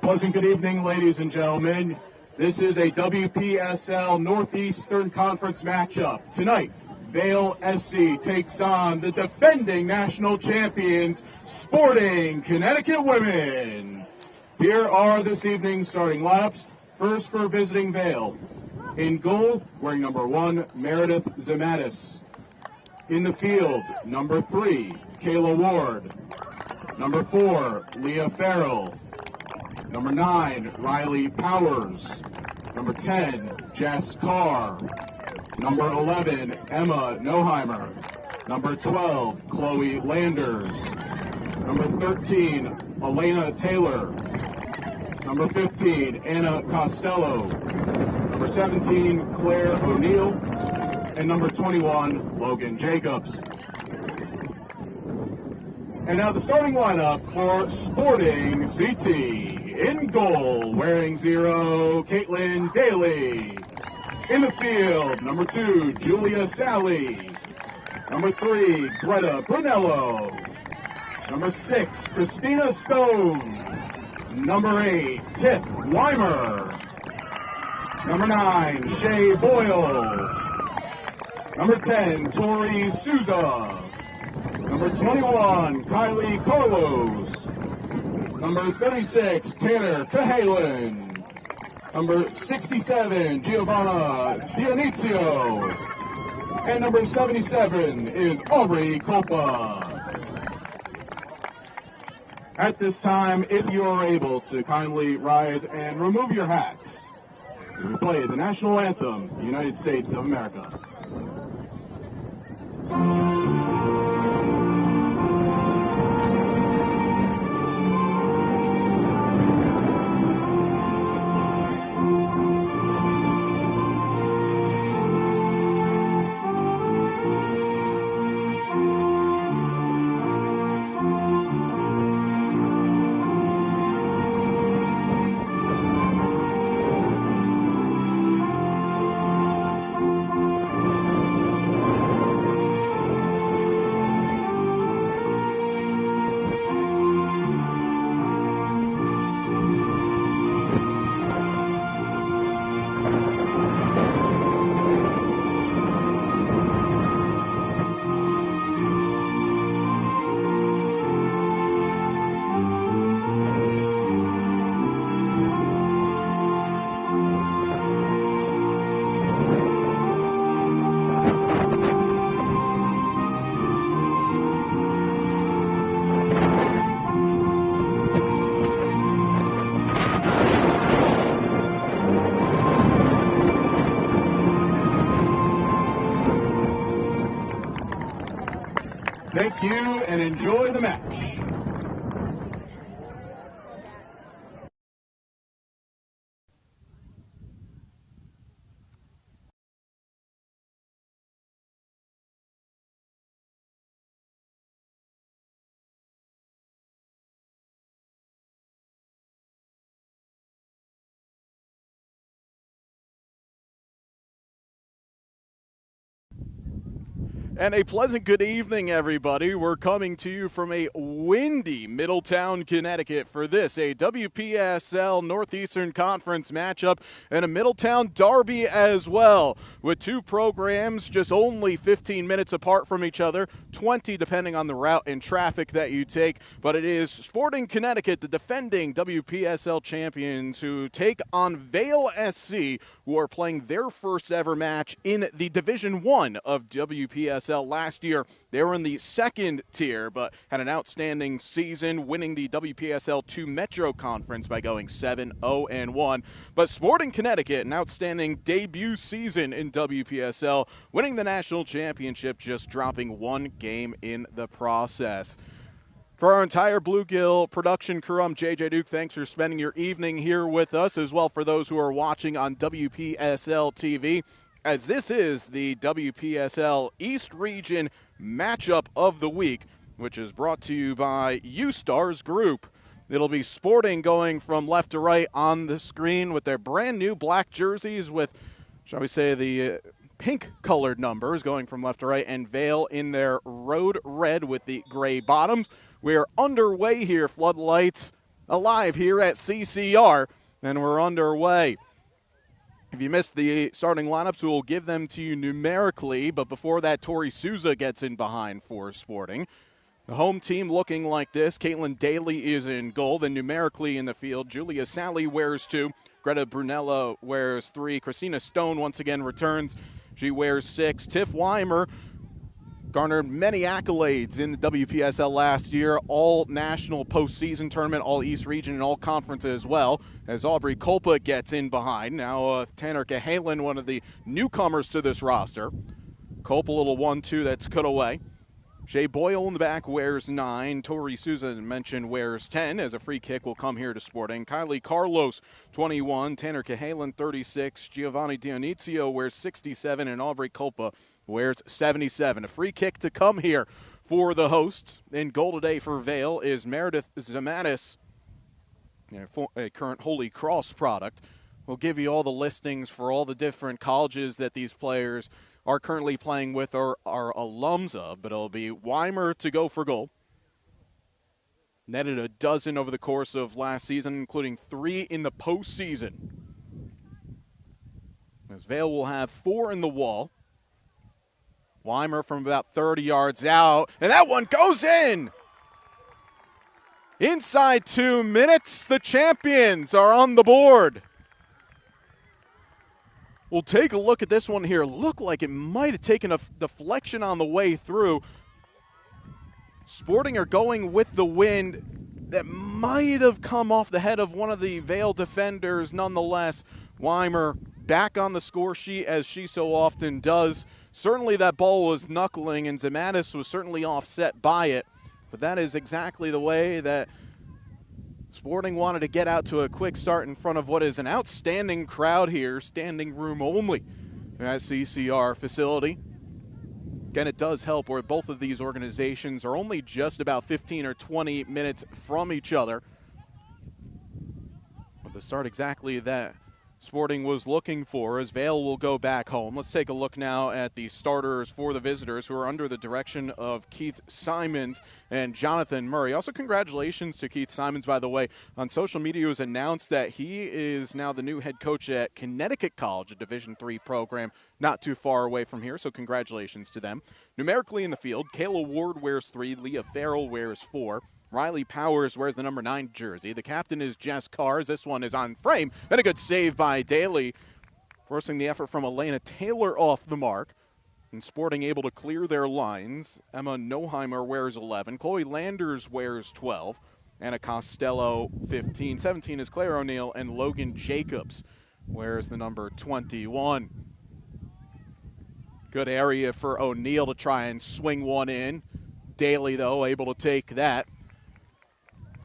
pleasant good evening, ladies and gentlemen. This is a WPSL Northeastern Conference matchup. Tonight, Vale SC takes on the defending national champions, Sporting Connecticut Women. Here are this evening's starting lineups. First for visiting Vale. In goal, wearing number 1, Meredith Zematis. In the field, number 3, Kayla Ward. Number 4, Leah Farrell. Number 9, Riley Powers. Number 10, Jess Carr. Number 11, Emma Noheimer. Number 12, Chloe Landers. Number 13, Elena Taylor. Number 15, Anna Costello. Number 17, Claire O'Neill. And number 21, Logan Jacobs. And now the starting lineup for Sporting CT. In goal, wearing 0, Caitlin Daly. In the field, number 2, Julia Sally. Number 3, Greta Brunello. Number 6, Christina Stone. Number 8, Tiff Weimer. Number 9, Shay Boyle. Number 10, Tori Souza. Number 21, Kylie Carlos. Number 36, Tanner Cahalan. Number 67, Giovanna Dionizio. And number 77 is Aubrey Copa. At this time, if you are able to kindly rise and remove your hats, we play the national anthem, United States of America. Thank you and enjoy the match. And a pleasant good evening, everybody. We're coming to you from a windy Middletown, Connecticut for this, a WPSL Northeastern Conference matchup and a Middletown derby as well, with two programs just only 15 minutes apart from each other, 20 depending on the route and traffic that you take. But it is Sporting Connecticut, the defending WPSL champions, who take on Vale SC, who are playing their first ever match in the Division I of WPSL. Last year, they were in the second tier, but had an outstanding season, winning the WPSL 2 Metro Conference by going 7-0-1. But Sporting Connecticut, an outstanding debut season in WPSL, winning the national championship, just dropping one game in the process. For our entire Bluegill production crew, I'm JJ Duke. Thanks for spending your evening here with us, as well for those who are watching on WPSL TV, as this is the WPSL East Region Matchup of the Week, which is brought to you by U-Stars Group. It'll be Sporting going from left to right on the screen with their brand new black jerseys with, shall we say, the pink-colored numbers going from left to right, and Vale in their road red with the gray bottoms. We are underway here, floodlights alive here at CCR, and we're underway. If you missed the starting lineups, we'll give them to you numerically, but before that, Tori Souza gets in behind for Sporting. The home team looking like this. Caitlin Daly is in goal. Then numerically in the field, Julia Sally wears 2. Greta Brunello wears 3. Christina Stone once again returns. She wears 6. Tiff Weimer garnered many accolades in the WPSL last year. All national postseason tournament, all East region, and all conference as well. As Aubrey Kolpa gets in behind. Now Tanner Cahalan, one of the newcomers to this roster. Kolpa, a little 1-2 that's cut away. Shea Boyle in the back wears 9. Tori Souza, as mentioned, wears 10 as a free kick will come here to Sporting. Kylie Carlos, 21. Tanner Cahalan, 36. Giovanni Dionizio wears 67. And Aubrey Kolpa wears 77. A free kick to come here for the hosts. In goal today for Vale is Meredith Zamanis, a current Holy Cross product. We'll give you all the listings for all the different colleges that these players are currently playing with or are alums of, but it'll be Weimer to go for goal. Netted a dozen over the course of last season, including 3 in the postseason. As Vale will have 4 in the wall. Weimer from about 30 yards out, and that one goes in! Inside 2 minutes, the champions are on the board. We'll take a look at this one here. Looked like it might have taken a deflection on the way through. Sporting are going with the wind. That might have come off the head of one of the Vale defenders. Nonetheless, Weimer back on the score sheet as she so often does. Certainly that ball was knuckling, and Zamatis was certainly offset by it. But that is exactly the way that Sporting wanted to get out to a quick start in front of what is an outstanding crowd here, standing room only at CCR facility. Again, it does help where both of these organizations are only just about 15 or 20 minutes from each other. But the start exactly that Sporting was looking for as Vale will go back home. Let's take a look now at the starters for the visitors who are under the direction of Keith Simons and Jonathan Murray. Also, congratulations to Keith Simons, by the way. On social media, it was announced that he is now the new head coach at Connecticut College, a Division III program not too far away from here, so congratulations to them. Numerically in the field, Kayla Ward wears 3, Leah Farrell wears 4. Riley Powers wears the number 9 jersey. The captain is Jess Cars. This one is on frame. And a good save by Daly, forcing the effort from Elena Taylor off the mark. And Sporting able to clear their lines. Emma Noheimer wears 11. Chloe Landers wears 12. Anna Costello 15. 17 is Claire O'Neill. And Logan Jacobs wears the number 21. Good area for O'Neill to try and swing one in. Daly, though, able to take that.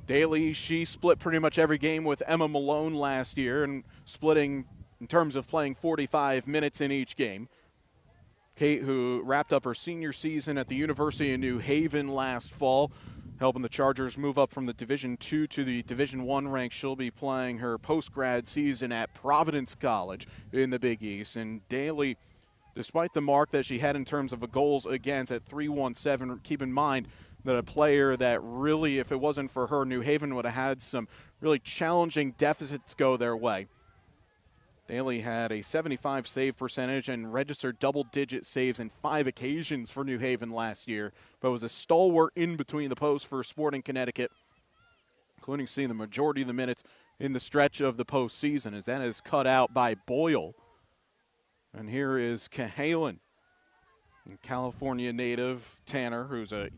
Daly, she split pretty much every game with Emma Malone last year and splitting in terms of playing 45 minutes in each game. Kate, who wrapped up her senior season at the University of New Haven last fall, helping the Chargers move up from the Division II to the Division I rank. She'll be playing her post-grad season at Providence College in the Big East. And Daly, despite the mark that she had in terms of a goals against at 317, keep in mind that a player that really, if it wasn't for her, New Haven would have had some really challenging deficits go their way. Daly had a 75 save percentage and registered double-digit saves in 5 occasions for New Haven last year, but was a stalwart in between the posts for Sporting Connecticut, including seeing the majority of the minutes in the stretch of the postseason, as that is cut out by Boyle. And here is Cahalan, California native Tanner, who's a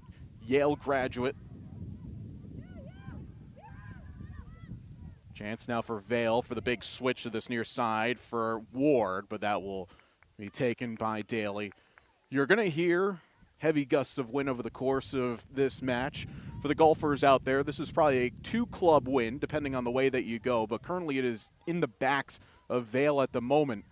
Yale graduate. Chance now for Vale for the big switch to this near side for Ward, but that will be taken by Daly. You're going to hear heavy gusts of wind over the course of this match. For the golfers out there, this is probably a 2-club win, depending on the way that you go, but currently it is in the backs of Vale at the moment.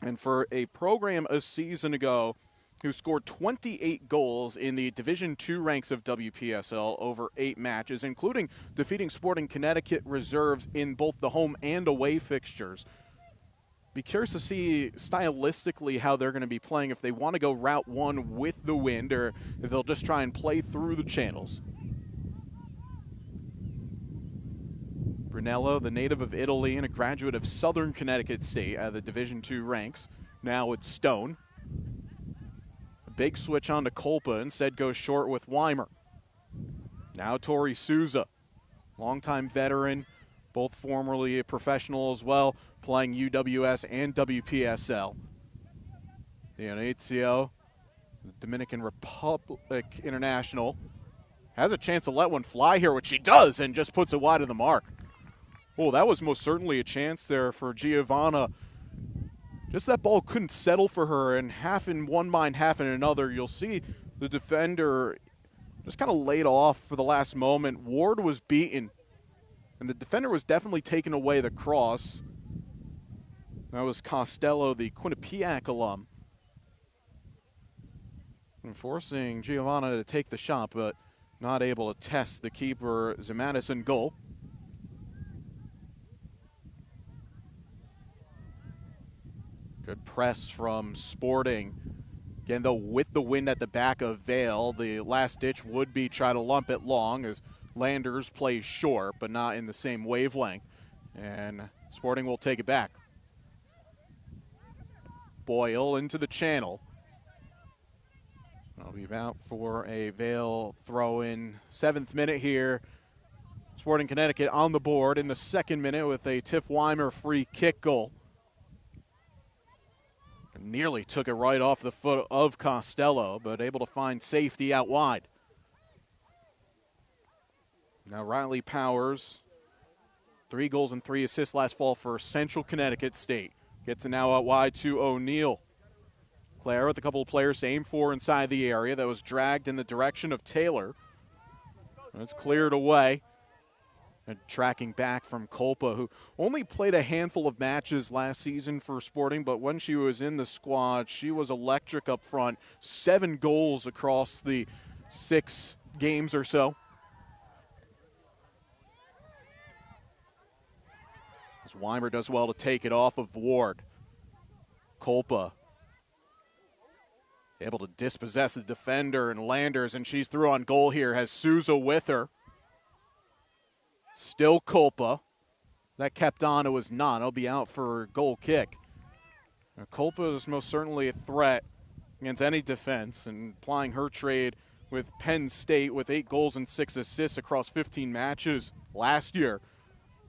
And for a program a season ago who scored 28 goals in the Division II ranks of WPSL over 8 matches, including defeating Sporting Connecticut reserves in both the home and away fixtures. Be curious to see stylistically how they're going to be playing, if they want to go route one with the wind or if they'll just try and play through the channels. Brunello, the native of Italy and a graduate of Southern Connecticut State out of the Division II ranks. Now with Stone. A big switch on to Kolpa, instead goes short with Weimer. Now Tori Souza, longtime veteran, both formerly a professional as well, playing UWS and WPSL. Dionisio, Dominican Republic international, has a chance to let one fly here, which she does, and just puts it wide of the mark. Oh, that was most certainly a chance there for Giovanna. Just that ball couldn't settle for her, and half in one mind, half in another. You'll see the defender just kind of laid off for the last moment. Ward was beaten, and the defender was definitely taking away the cross. That was Costello, the Quinnipiac alum, and forcing Giovanna to take the shot, but not able to test the keeper, Zamatis, in goal. Good press from Sporting. Again, though, with the wind at the back of Vale, the last ditch would be try to lump it long as Landers plays short, but not in the same wavelength. And Sporting will take it back. Boyle into the channel. I'll be out for a Vale throw-in. 7th minute here. Sporting Connecticut on the board in the 2nd minute with a Tiff Weimer free kick goal. Nearly took it right off the foot of Costello, but able to find safety out wide. Now Riley Powers, 3 goals and 3 assists last fall for Central Connecticut State. Gets it now out wide to O'Neill. Claire with a couple of players to aim for inside the area. That was dragged in the direction of Taylor. It's cleared away. And tracking back from Kolpa, who only played a handful of matches last season for Sporting, but when she was in the squad, she was electric up front. 7 goals across the 6 games or so. As Weimer does well to take it off of Ward. Kolpa able to dispossess the defender and Landers, and she's through on goal here, has Souza with her. Still Kolpa. That kept on, it was not. It'll be out for a goal kick. Now, Kolpa is most certainly a threat against any defense, and plying her trade with Penn State with 8 goals and 6 assists across 15 matches last year.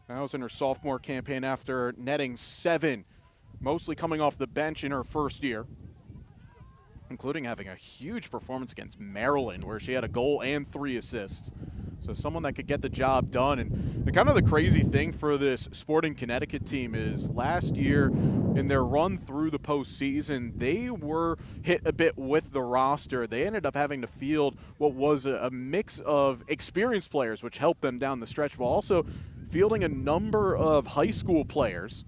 That was in her sophomore campaign after netting 7, mostly coming off the bench in her first year, including having a huge performance against Maryland where she had a goal and 3 assists. So someone that could get the job done. And the crazy thing for this Sporting Connecticut team is last year in their run through the postseason, they were hit a bit with the roster. They ended up having to field what was a mix of experienced players, which helped them down the stretch, while also fielding a number of high school players.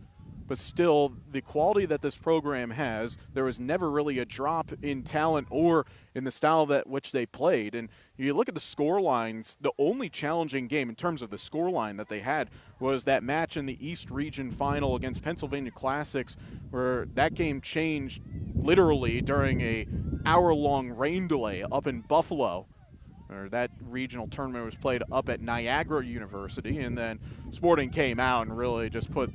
But still, the quality that this program has, there was never really a drop in talent or in the style that which they played. And you look at the score lines, the only challenging game in terms of the score line that they had was that match in the East Region Final against Pennsylvania Classics, where that game changed literally during a hour-long rain delay up in Buffalo. Or that regional tournament was played up at Niagara University, and then Sporting came out and really just put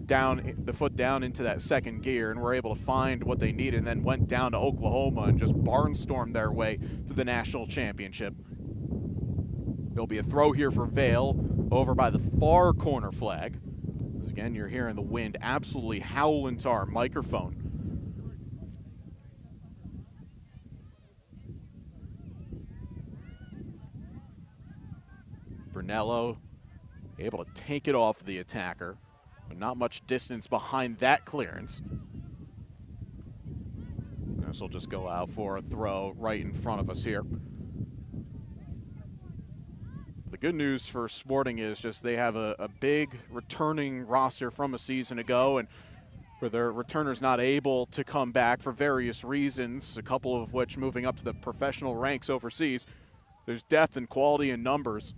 down the foot down into that second gear, and were able to find what they needed, and then went down to Oklahoma and just barnstormed their way to the national championship. There'll be a throw here for Vale over by the far corner flag. As again, you're hearing the wind absolutely howl into our microphone. Brunello able to take it off the attacker. Not much distance behind that clearance. This will just go out for a throw right in front of us here. The good news for Sporting is just they have a big returning roster from a season ago, and where their returners not able to come back for various reasons, a couple of which moving up to the professional ranks overseas. There's depth and quality in numbers,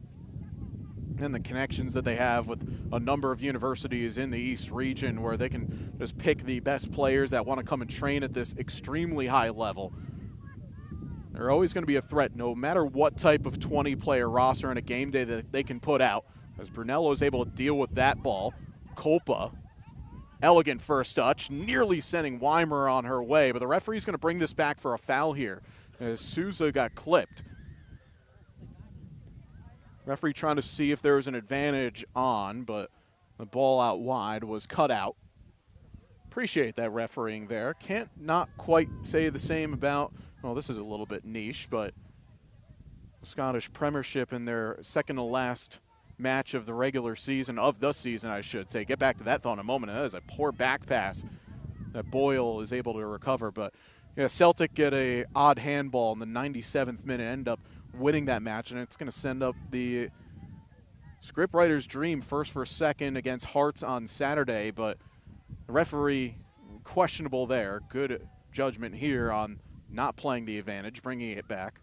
and the connections that they have with a number of universities in the East region, where they can just pick the best players that want to come and train at this extremely high level. They're always going to be a threat, no matter what type of 20-player roster in a game day that they can put out. as Brunello is able to deal with that ball. Kolpa, elegant first touch, nearly sending Weimer on her way, but the referee's going to bring this back for a foul here as Souza got clipped. Referee trying to see if there was an advantage on, but the ball out wide was cut out. Appreciate that refereeing there. Can't not quite say the same about, well, this is a little bit niche, but the Scottish Premiership in their second to last match of the regular season, I should say. Get back to that thought in a moment. That is a poor back pass that Boyle is able to recover. But yeah, Celtic get a odd handball in the 97th minute, end up winning that match, and it's going to send up the scriptwriter's dream first for second against Hearts on Saturday, but the referee questionable there. Good judgment here on not playing the advantage, bringing it back.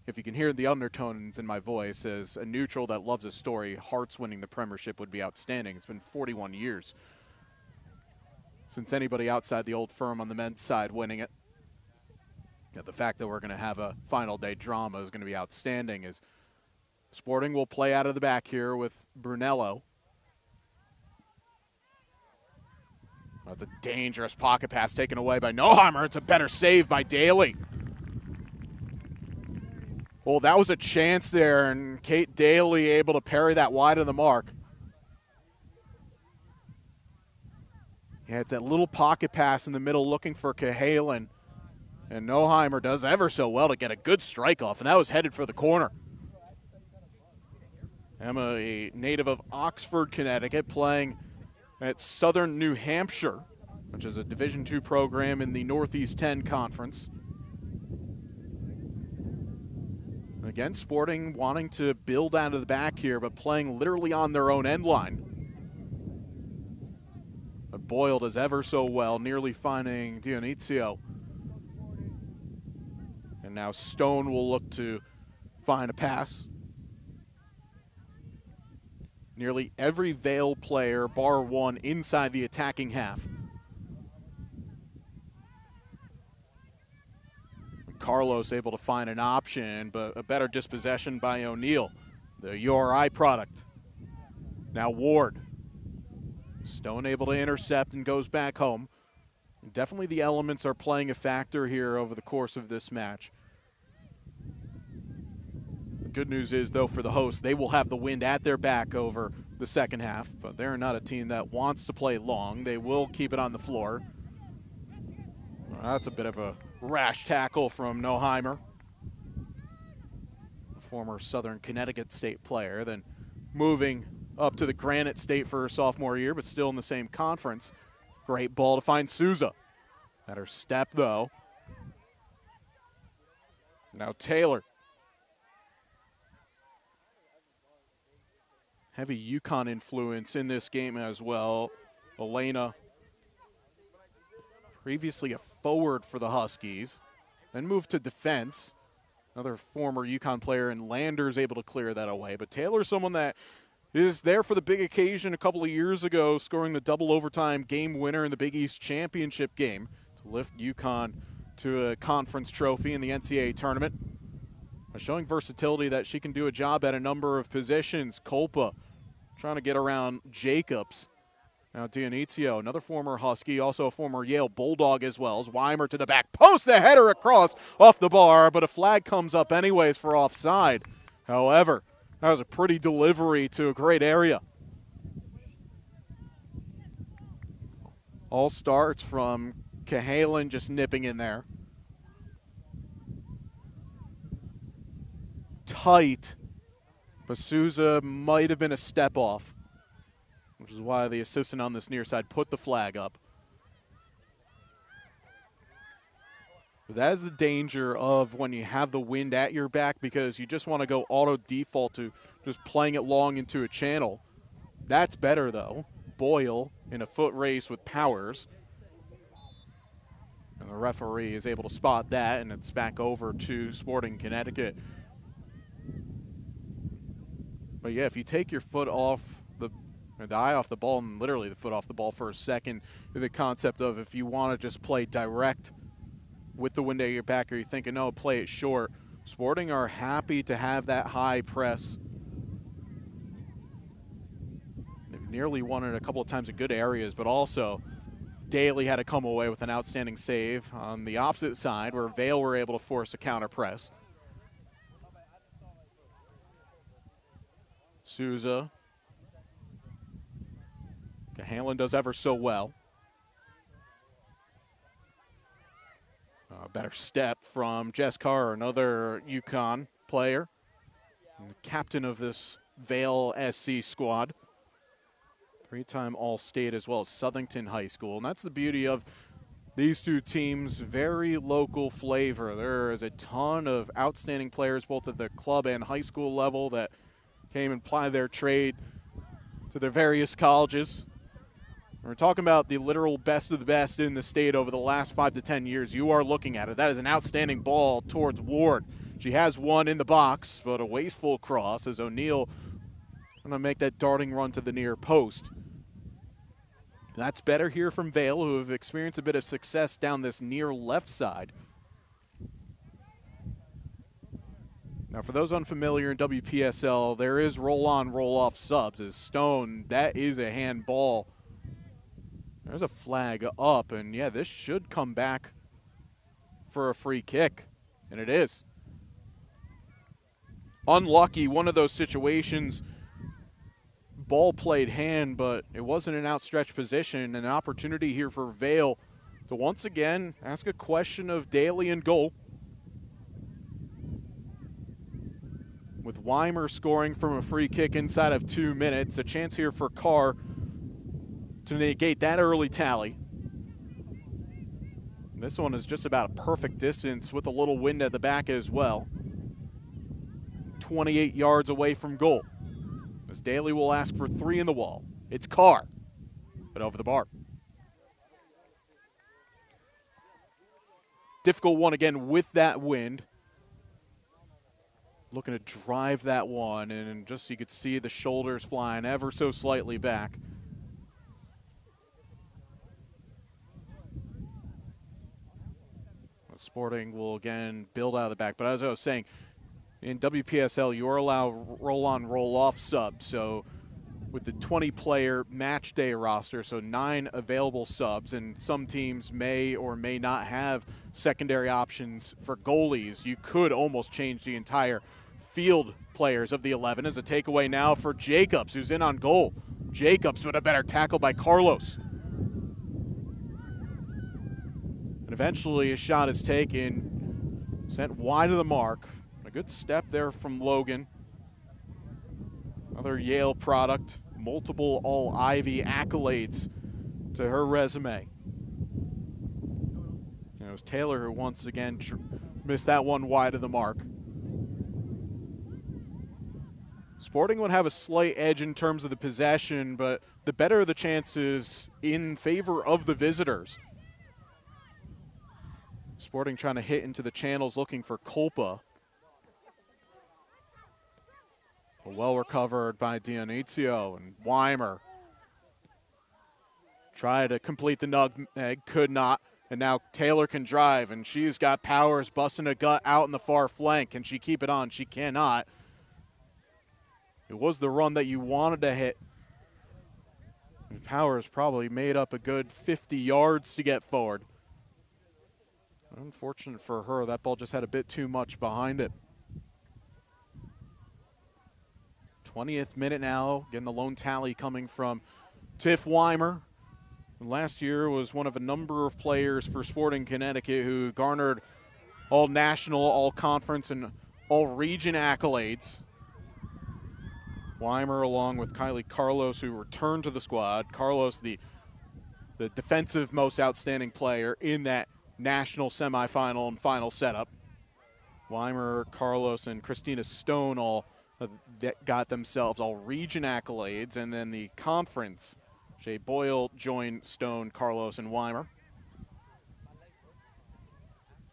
If you can hear the undertones in my voice, as a neutral that loves a story, Hearts winning the Premiership would be outstanding. It's been 41 years since anybody outside the old firm on the men's side winning it. The fact that we're going to have a final day drama is going to be outstanding, as Sporting will play out of the back here with Brunello. That's a dangerous pocket pass taken away by Noheimer. It's a better save by Daly. Well, that was a chance there, and Kate Daly able to parry that wide of the mark. Yeah, it's that little pocket pass in the middle looking for Cahalan. And Noheimer does ever so well to get a good strike off, and that was headed for the corner. Emma, a native of Oxford, Connecticut, playing at Southern New Hampshire, which is a Division II program in the Northeast 10 Conference. Again, Sporting wanting to build out of the back here, but playing literally on their own end line. But Boyle does ever so well, nearly finding Dionizio. And now Stone will look to find a pass. Nearly every Vale player, bar one, inside the attacking half. Carlos able to find an option, but a better dispossession by O'Neill, the URI product. Now Ward. Stone able to intercept and goes back home. Definitely the elements are playing a factor here over the course of this match. The good news is, though, for the hosts, they will have the wind at their back over the second half, but they're not a team that wants to play long. They will keep it on the floor. Well, that's a bit of a rash tackle from Noheimer, a former Southern Connecticut State player, then moving up to the Granite State for her sophomore year, but still in the same conference. Great ball to find Souza. At her step, though. Now Taylor. Heavy Yukon influence in this game as well. Elena, previously a forward for the Huskies, then moved to defense. Another former Yukon player, and Landers able to clear that away. But Taylor's someone that is there for the big occasion a couple of years ago, scoring the double overtime game winner in the Big East Championship game to lift Yukon to a conference trophy in the NCAA tournament. Showing versatility that she can do a job at a number of positions. Kolpa trying to get around Jacobs. Now Dionizio, another former Husky, also a former Yale Bulldog as well, as Weimer to the back post, the header across off the bar, but a flag comes up anyways for offside. However, that was a pretty delivery to a great area. All starts from Cahalan just nipping in there. Tight, but Souza might have been a step off, which is why the assistant on this near side put the flag up. But that is the danger of when you have the wind at your back, because you just want to go auto default to just playing it long into a channel. That's better, though. Boyle in a foot race with Powers. And the referee is able to spot that, and it's back over to Sporting Connecticut. But yeah, if you take your foot off the eye off the ball, and literally the foot off the ball for a second, the concept of if you want to just play direct with the wind at your back, or you're thinking, no, play it short, Sporting are happy to have that high press nearly won it a couple of times in good areas, but also Daly had to come away with an outstanding save on the opposite side where Vale were able to force a counter press. Souza. Hanlon does ever so well. Better step from Jess Carr, another UConn player, and the captain of this Vale SC squad. Three-time All-State as well as Southington High School. And that's the beauty of these two teams, very local flavor. There is a ton of outstanding players both at the club and high school level that came and plied their trade to their various colleges. We're talking about the literal best of the best in the state over the last 5 to 10 years. You are looking at it. That is an outstanding ball towards Ward. She has one in the box, but a wasteful cross as O'Neal going to make that darting run to the near post. That's better here from Vale, who have experienced a bit of success down this near left side. Now, for those unfamiliar in WPSL, there is roll-on, roll-off subs. As Stone, that is a handball. There's a flag up, and yeah, this should come back for a free kick, and it is. Unlucky, one of those situations, ball played hand, but it wasn't an outstretched position. An opportunity here for Vale to once again ask a question of Daly and goal. With Weimer scoring from a free kick inside of 2 minutes, a chance here for Carr to negate that early tally. This one is just about a perfect distance with a little wind at the back as well. 28 yards away from goal. As Daly will ask for 3 in the wall. It's Carr, but over the bar. Difficult one again with that wind. Looking to drive that one, and just so you could see the shoulders flying ever so slightly back. Sporting will again build out of the back. But as I was saying, in WPSL, you are allowed roll-on, roll-off subs. So with the 20-player match day roster, so 9 available subs, and some teams may or may not have secondary options for goalies, you could almost change the entire field players of the 11. As a takeaway now for Jacobs, who's in on goal. Jacobs with a better tackle by Carlos. And eventually a shot is taken, sent wide of the mark. A good step there from Logan. Another Yale product, multiple All-Ivy accolades to her resume. And it was Taylor who once again missed that one wide of the mark. Sporting would have a slight edge in terms of the possession, but the better the chances in favor of the visitors. Sporting trying to hit into the channels looking for Culpa. Well recovered by Dionizio, and Weimer tried to complete the nutmeg, could not, and now Taylor can drive, and she's got Powers busting a gut out in the far flank. Can she keep it on? She cannot. It was the run that you wanted to hit. And Powers probably made up a good 50 yards to get forward. Unfortunate for her, that ball just had a bit too much behind it. 20th minute now. Again, the lone tally coming from Tiff Weimer. Last year was one of a number of players for Sporting Connecticut who garnered all national, all conference, and all region accolades. Weimer along with Kylie Carlos, who returned to the squad. Carlos, the defensive most outstanding player in that national semifinal and final setup. Weimer, Carlos, and Christina Stone all got themselves all region accolades, and then the conference, Jay Boyle joined Stone, Carlos, and Weimer.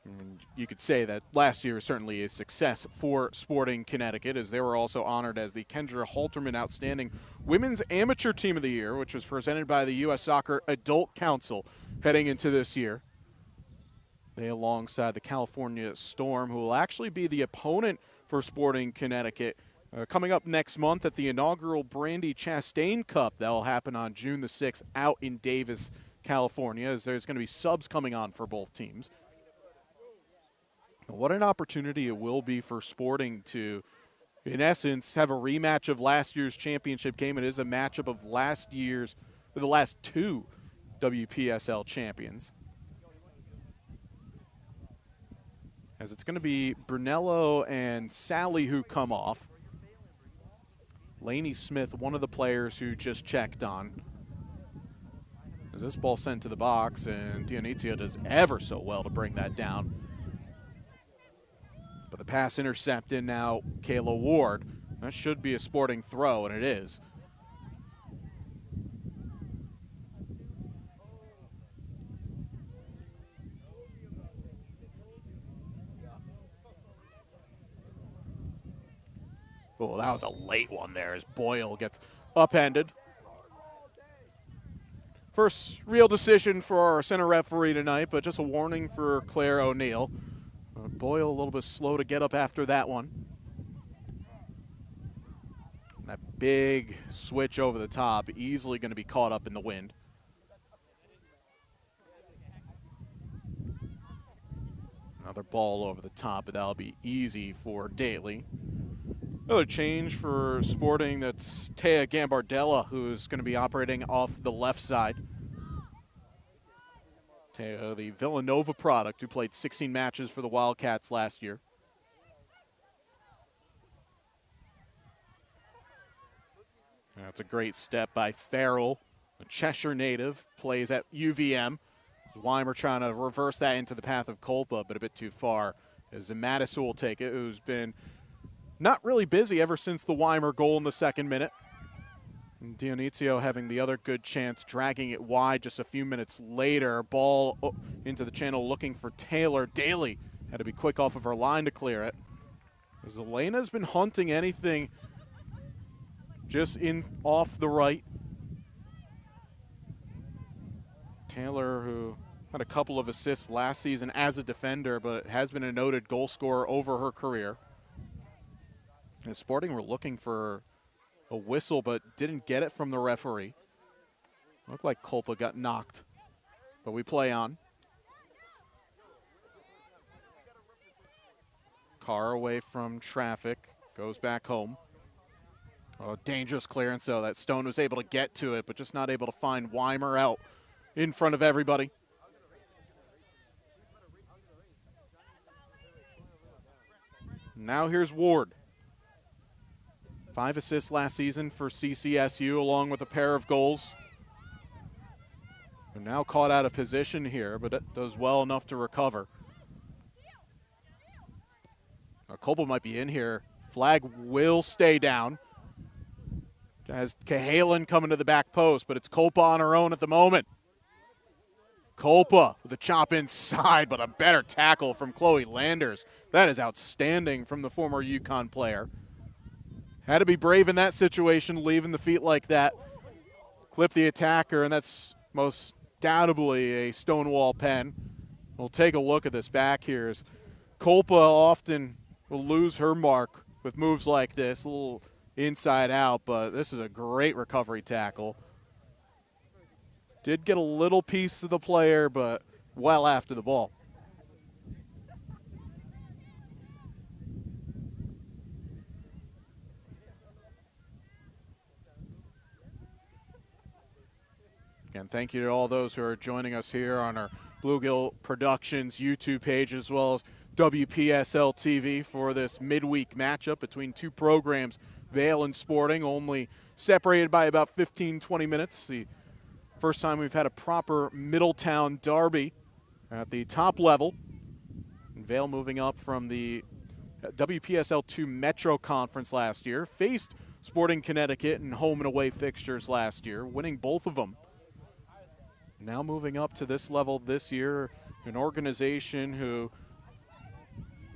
And you could say that last year was certainly a success for Sporting Connecticut, as they were also honored as the Kendra Halterman Outstanding Women's Amateur Team of the Year, which was presented by the U.S. Soccer Adult Council heading into this year. They, alongside the California Storm, who will actually be the opponent for Sporting Connecticut Coming up next month at the inaugural Brandy Chastain Cup, that will happen on June the 6th out in Davis, California, as there's going to be subs coming on for both teams. What an opportunity it will be for Sporting to, in essence, have a rematch of last year's championship game. It is a matchup of the last two WPSL champions. As it's going to be Brunello and Sally who come off. Lainey Smith, one of the players who just checked on. As this ball sent to the box, and Dionizio does ever so well to bring that down. But the pass intercepted now, Kayla Ward. That should be a Sporting throw, and it is. Oh, that was a late one there as Boyle gets upended. First real decision for our center referee tonight, but just a warning for Claire O'Neill. Boyle a little bit slow to get up after that one. That big switch over the top, easily going to be caught up in the wind. Another ball over the top, but that'll be easy for Daly. Another change for Sporting, that's Taya Gambardella, who's going to be operating off the left side. Taya, the Villanova product, who played 16 matches for the Wildcats last year. That's a great step by Farrell, a Cheshire native, plays at UVM. Weimer trying to reverse that into the path of Kolpa, but a bit too far, as Mattis will take it, who's been not really busy ever since the Weimer goal in the second minute. And Dionizio having the other good chance, dragging it wide just a few minutes later. Ball into the channel looking for Taylor. Daly had to be quick off of her line to clear it. As Elena's been hunting anything just off the right. Taylor, who had a couple of assists last season as a defender, but has been a noted goal scorer over her career. And Sporting were looking for a whistle, but didn't get it from the referee. Looked like Kolpa got knocked, but we play on. Carr away from traffic, goes back home. Oh, dangerous clearance, though. That Stone was able to get to it, but just not able to find Weimer out in front of everybody. Now here's Ward. 5 assists last season for CCSU, along with a pair of goals. They're now caught out of position here, but it does well enough to recover. Now, Kolpa might be in here. Flag will stay down. Has Cahalan coming to the back post, but it's Kolpa on her own at the moment. Kolpa with a chop inside, but a better tackle from Chloe Landers. That is outstanding from the former UConn player. Had to be brave in that situation, leaving the feet like that. Clip the attacker, and that's most doubtably a Stonewall pen. We'll take a look at this back here. As Kolpa often will lose her mark with moves like this, a little inside out, but this is a great recovery tackle. Did get a little piece of the player, but well after the ball. Again, thank you to all those who are joining us here on our Bluegill Productions YouTube page, as well as WPSL TV for this midweek matchup between two programs, Vale and Sporting, only separated by about 15, 20 minutes. The first time we've had a proper Middletown derby at the top level. And Vale moving up from the WPSL 2 Metro Conference last year, faced Sporting Connecticut in home and away fixtures last year, winning both of them. Now moving up to this level this year, an organization who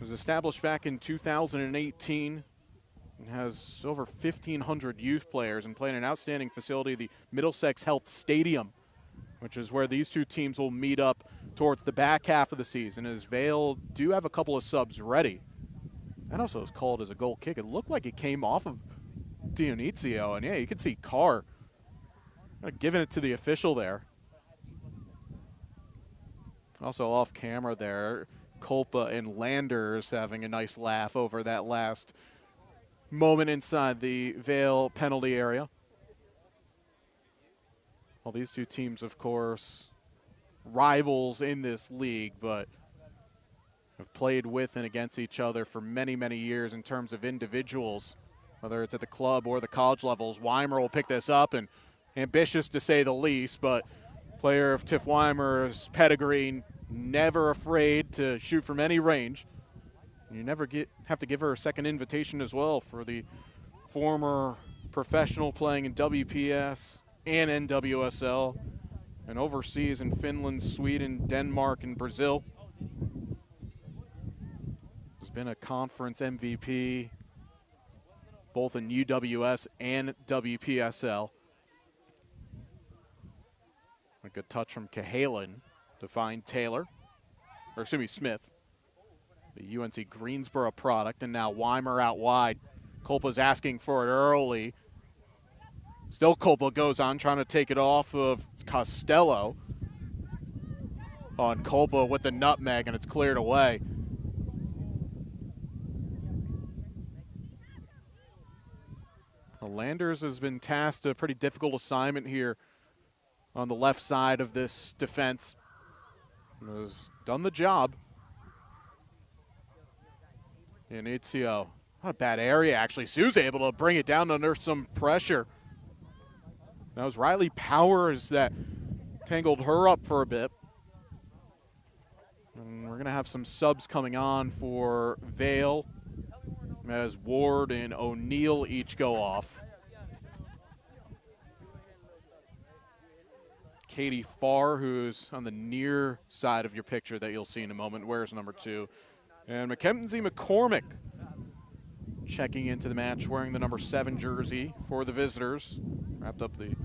was established back in 2018 and has over 1,500 youth players and playing an outstanding facility, the Middlesex Health Stadium, which is where these two teams will meet up towards the back half of the season, as Vale do have a couple of subs ready. That also was called as a goal kick. It looked like it came off of Dionizio, and yeah, you could see Carr giving it to the official there. Also off camera there, Kolpa and Landers having a nice laugh over that last moment inside the Vale penalty area. Well, these two teams, of course, rivals in this league, but have played with and against each other for many, many years in terms of individuals, whether it's at the club or the college levels. Weimer will pick this up, and ambitious to say the least, but player of Tiff Weimer's pedigree, never afraid to shoot from any range. You never have to give her a second invitation as well for the former professional playing in WPS and NWSL and overseas in Finland, Sweden, Denmark, and Brazil. Has been a conference MVP both in UWS and WPSL. A good touch from Cahalan to find Smith. The UNC Greensboro product, and now Weimer out wide. Kolpa's asking for it early. Still Kolpa goes on trying to take it off of Costello. On Kolpa with the nutmeg, and it's cleared away. Landers has been tasked a pretty difficult assignment here on the left side of this defense. Has done the job. Inizio. Not a bad area, actually. Sue's able to bring it down under some pressure. That was Riley Powers that tangled her up for a bit. And we're going to have some subs coming on for Vale as Ward and O'Neill each go off. Katie Farr, who's on the near side of your picture that you'll see in a moment, wears number 2. And Mackenzie McCormick checking into the match wearing the number 7 jersey for the visitors. Wrapped up the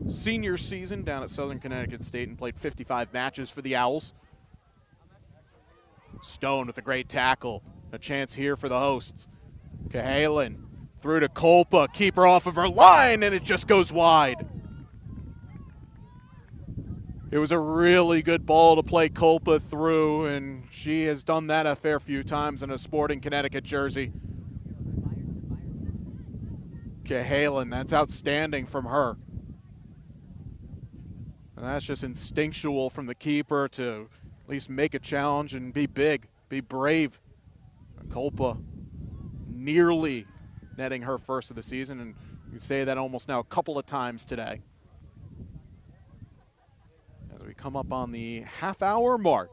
senior season down at Southern Connecticut State and played 55 matches for the Owls. Stone with a great tackle. A chance here for the hosts. Cahalan through to Kolpa. Keeper off of her line, and it just goes wide. It was a really good ball to play Kolpa through, and she has done that a fair few times in a Sporting Connecticut jersey. Cahalan, that's outstanding from her. And that's just instinctual from the keeper to at least make a challenge and be big, be brave. Kolpa nearly netting her first of the season, and you say that almost now a couple of times today. As we come up on the half-hour mark.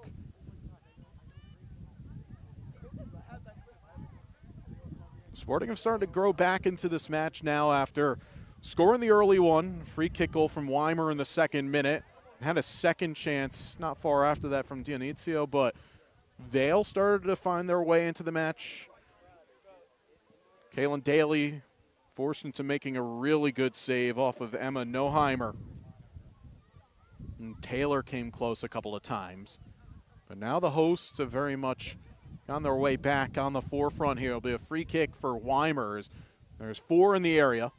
Sporting have started to grow back into this match now after scoring the early one. Free kick goal from Weimer in the second minute. Had a second chance not far after that from Dionizio, but Vale started to find their way into the match. Kaylin Daly forced into making a really good save off of Emma Noheimer. And Taylor came close a couple of times. But now the hosts have very much on their way back on the forefront here. It'll be a free kick for Weimer. There's 4 in the area.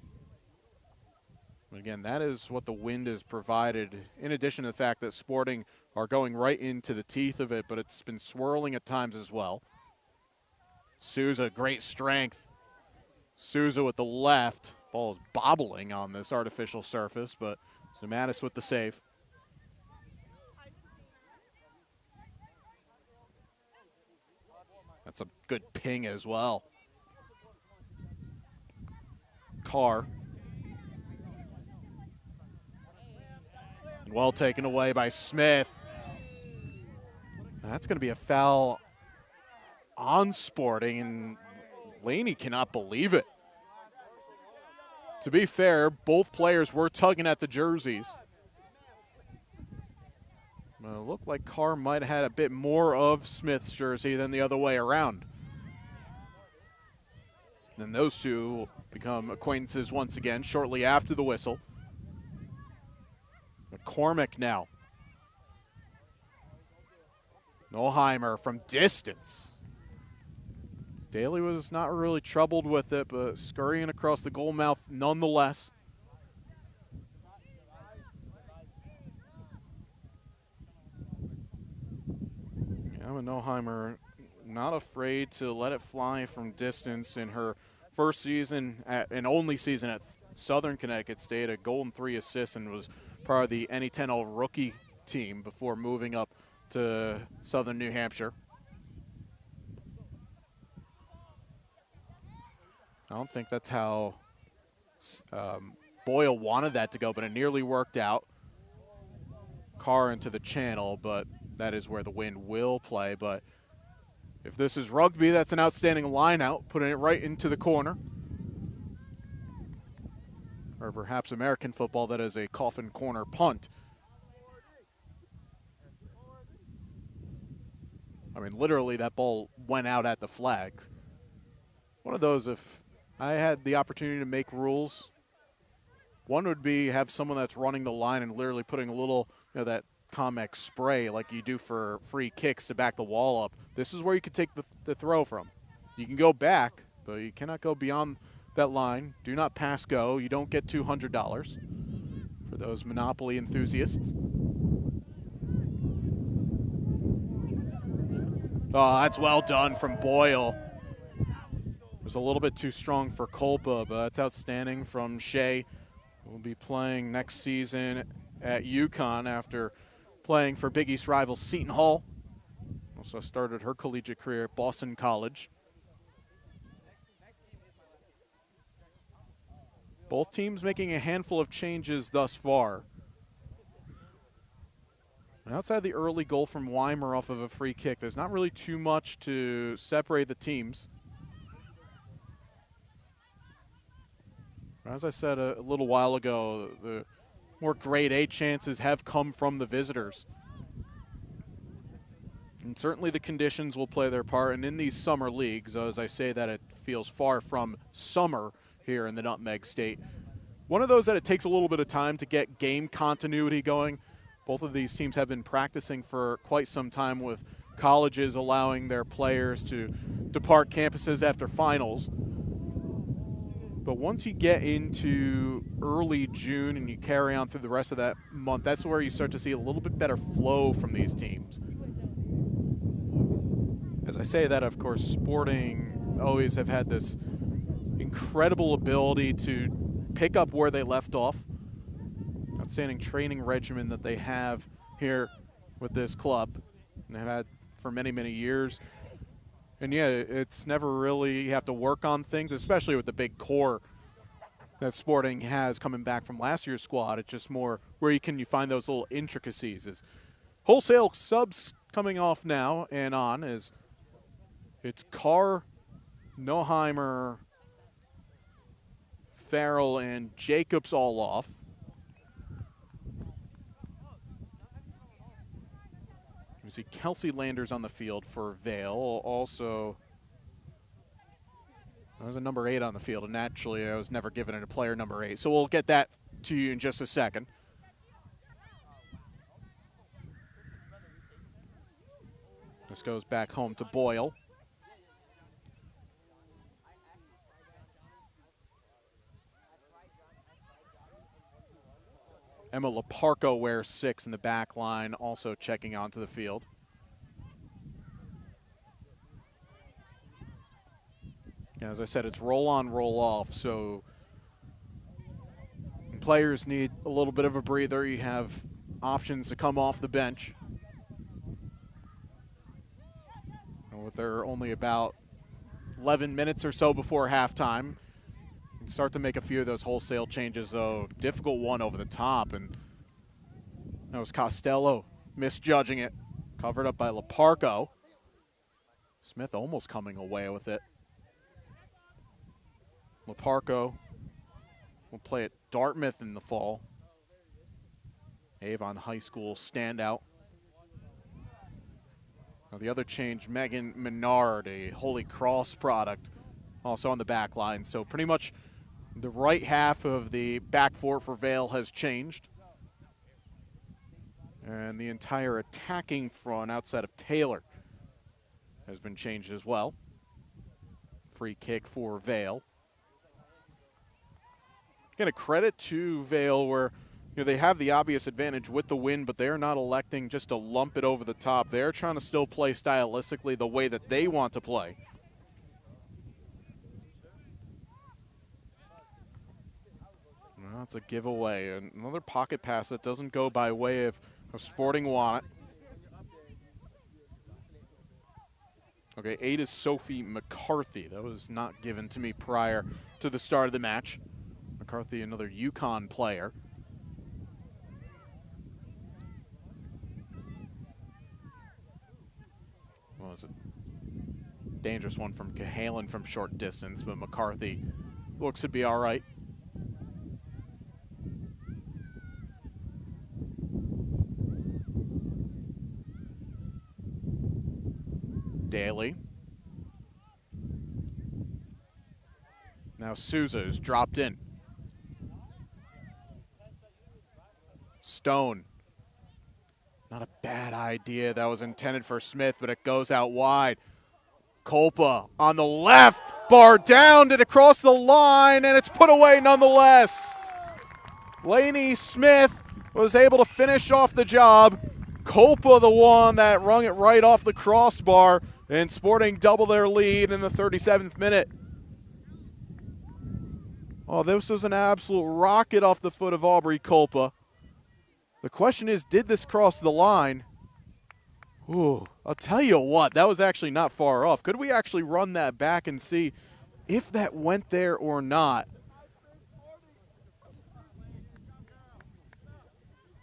Again, that is what the wind has provided, in addition to the fact that Sporting are going right into the teeth of it, but it's been swirling at times as well. Souza, great strength. Souza with the left. Ball is bobbling on this artificial surface, but Zumatis with the save. That's a good ping as well. Carr. Well taken away by Smith. That's going to be a foul on Sporting, and Laney cannot believe it. To be fair, both players were tugging at the jerseys. It looked like Carr might have had a bit more of Smith's jersey than the other way around. Then those two will become acquaintances once again shortly after the whistle. McCormick now. Noheimer from distance. Daly was not really troubled with it, but scurrying across the goal mouth nonetheless. Emma Noheimer not afraid to let it fly from distance in her first season and only season at Southern Connecticut State, a goal and 3 assists, and was part of the NE10 All-Rookie team before moving up to Southern New Hampshire. I don't think that's how Boyle wanted that to go, but it nearly worked out. Carr into the channel, but that is where the wind will play. But if this is rugby, that's an outstanding line out, putting it right into the corner. Or perhaps American football, that is a coffin corner punt. I mean, literally that ball went out at the flags. One of those, if I had the opportunity to make rules, one would be have someone that's running the line and literally putting a little, that Comex spray like you do for free kicks to back the wall up. This is where you can take the throw from. You can go back, but you cannot go beyond that line. Do not pass go. You don't get $200 for those Monopoly enthusiasts. Oh, that's well done from Boyle. It was a little bit too strong for Kolpa, but that's outstanding from Shea. Will be playing next season at UConn after playing for Big East rival Seton Hall. Also started her collegiate career at Boston College. Both teams making a handful of changes thus far. And outside the early goal from Weimer off of a free kick, there's not really too much to separate the teams. As I said a little while ago, the more grade A chances have come from the visitors. And certainly the conditions will play their part. And in these summer leagues, as I say that, it feels far from summer here in the Nutmeg State. One of those that it takes a little bit of time to get game continuity going. Both of these teams have been practicing for quite some time, with colleges allowing their players to depart campuses after finals. But once you get into early June and you carry on through the rest of that month, that's where you start to see a little bit better flow from these teams. As I say that, of course, Sporting always have had this incredible ability to pick up where they left off. Outstanding training regimen that they have here with this club, and they've had for many, many years. And yeah, it's never really, you have to work on things, especially with the big core that Sporting has coming back from last year's squad. It's just more where you find those little intricacies. Is wholesale subs coming off now and on is it's Carr, Noheimer, Farrell, and Jacobs all off. You see Kelsey Landers on the field for Vale. Also, there's a number 8 on the field, and naturally I was never given it a player number 8. So we'll get that to you in just a second. This goes back home to Boyle. Emma Leparco wears 6 in the back line, also checking onto the field. Yeah, as I said, it's roll on, roll off, so players need a little bit of a breather. You have options to come off the bench. And with there only about 11 minutes or so before halftime, start to make a few of those wholesale changes, though. Difficult one over the top, and that was Costello misjudging it. Covered up by Leparco. Smith almost coming away with it. Leparco will play at Dartmouth in the fall. Avon High School standout. Now the other change, Megan Menard, a Holy Cross product, also on the back line. So pretty much the right half of the back four for Vale has changed. And the entire attacking front outside of Taylor has been changed as well. free kick for Vale. Again, a credit to Vale where they have the obvious advantage with the win, but they're not electing just to lump it over the top. They're trying to still play stylistically the way that they want to play. Well, that's a giveaway. Another pocket pass that doesn't go by way of Sporting want it. Okay, 8 is Sophie McCarthy. That was not given to me prior to the start of the match. McCarthy, another UConn player. Well, it's a dangerous one from Cahalan from short distance, but McCarthy looks to be all right. Daly. Now Souza is dropped in. Stone. Not a bad idea. That was intended for Smith, but it goes out wide. Kolpa on the left. Bar down. Did it cross the line? And it's put away nonetheless. Lainey Smith was able to finish off the job. Kolpa the one that rung it right off the crossbar. And Sporting double their lead in the 37th minute. Oh, this was an absolute rocket off the foot of Aubrey Kolpa. The question is, did this cross the line? Ooh, I'll tell you what, that was actually not far off. Could we actually run that back and see if that went there or not?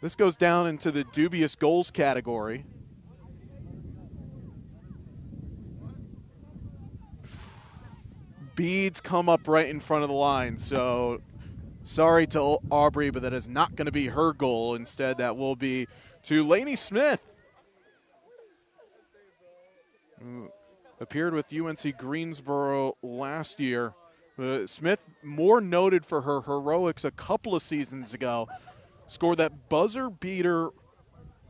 This goes down into the dubious goals category. Beads come up right in front of the line, so sorry to Aubrey, but that is not going to be her goal. Instead, that will be to Lainey Smith, who appeared with UNC Greensboro last year. Smith, more noted for her heroics a couple of seasons ago, scored that buzzer beater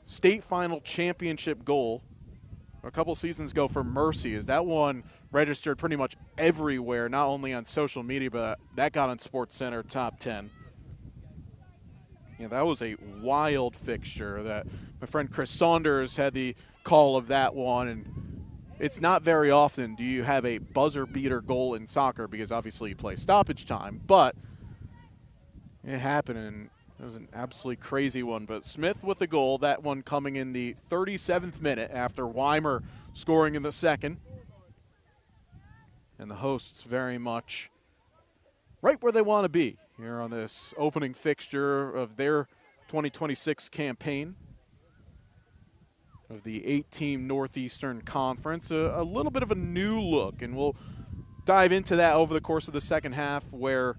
state final championship goal a couple seasons ago for Mercy. Is that one registered pretty much everywhere, not only on social media, but that got on SportsCenter top 10. Yeah, that was a wild fixture. That my friend Chris Saunders had the call of that one, and it's not very often do you have a buzzer beater goal in soccer because obviously you play stoppage time, but it happened, and it was an absolutely crazy one. But Smith with the goal, that one coming in the 37th minute after Weimer scoring in the second. And the hosts very much right where they want to be here on this opening fixture of their 2026 campaign of the 8-team Northeastern Conference. A little bit of a new look, and we'll dive into that over the course of the second half, where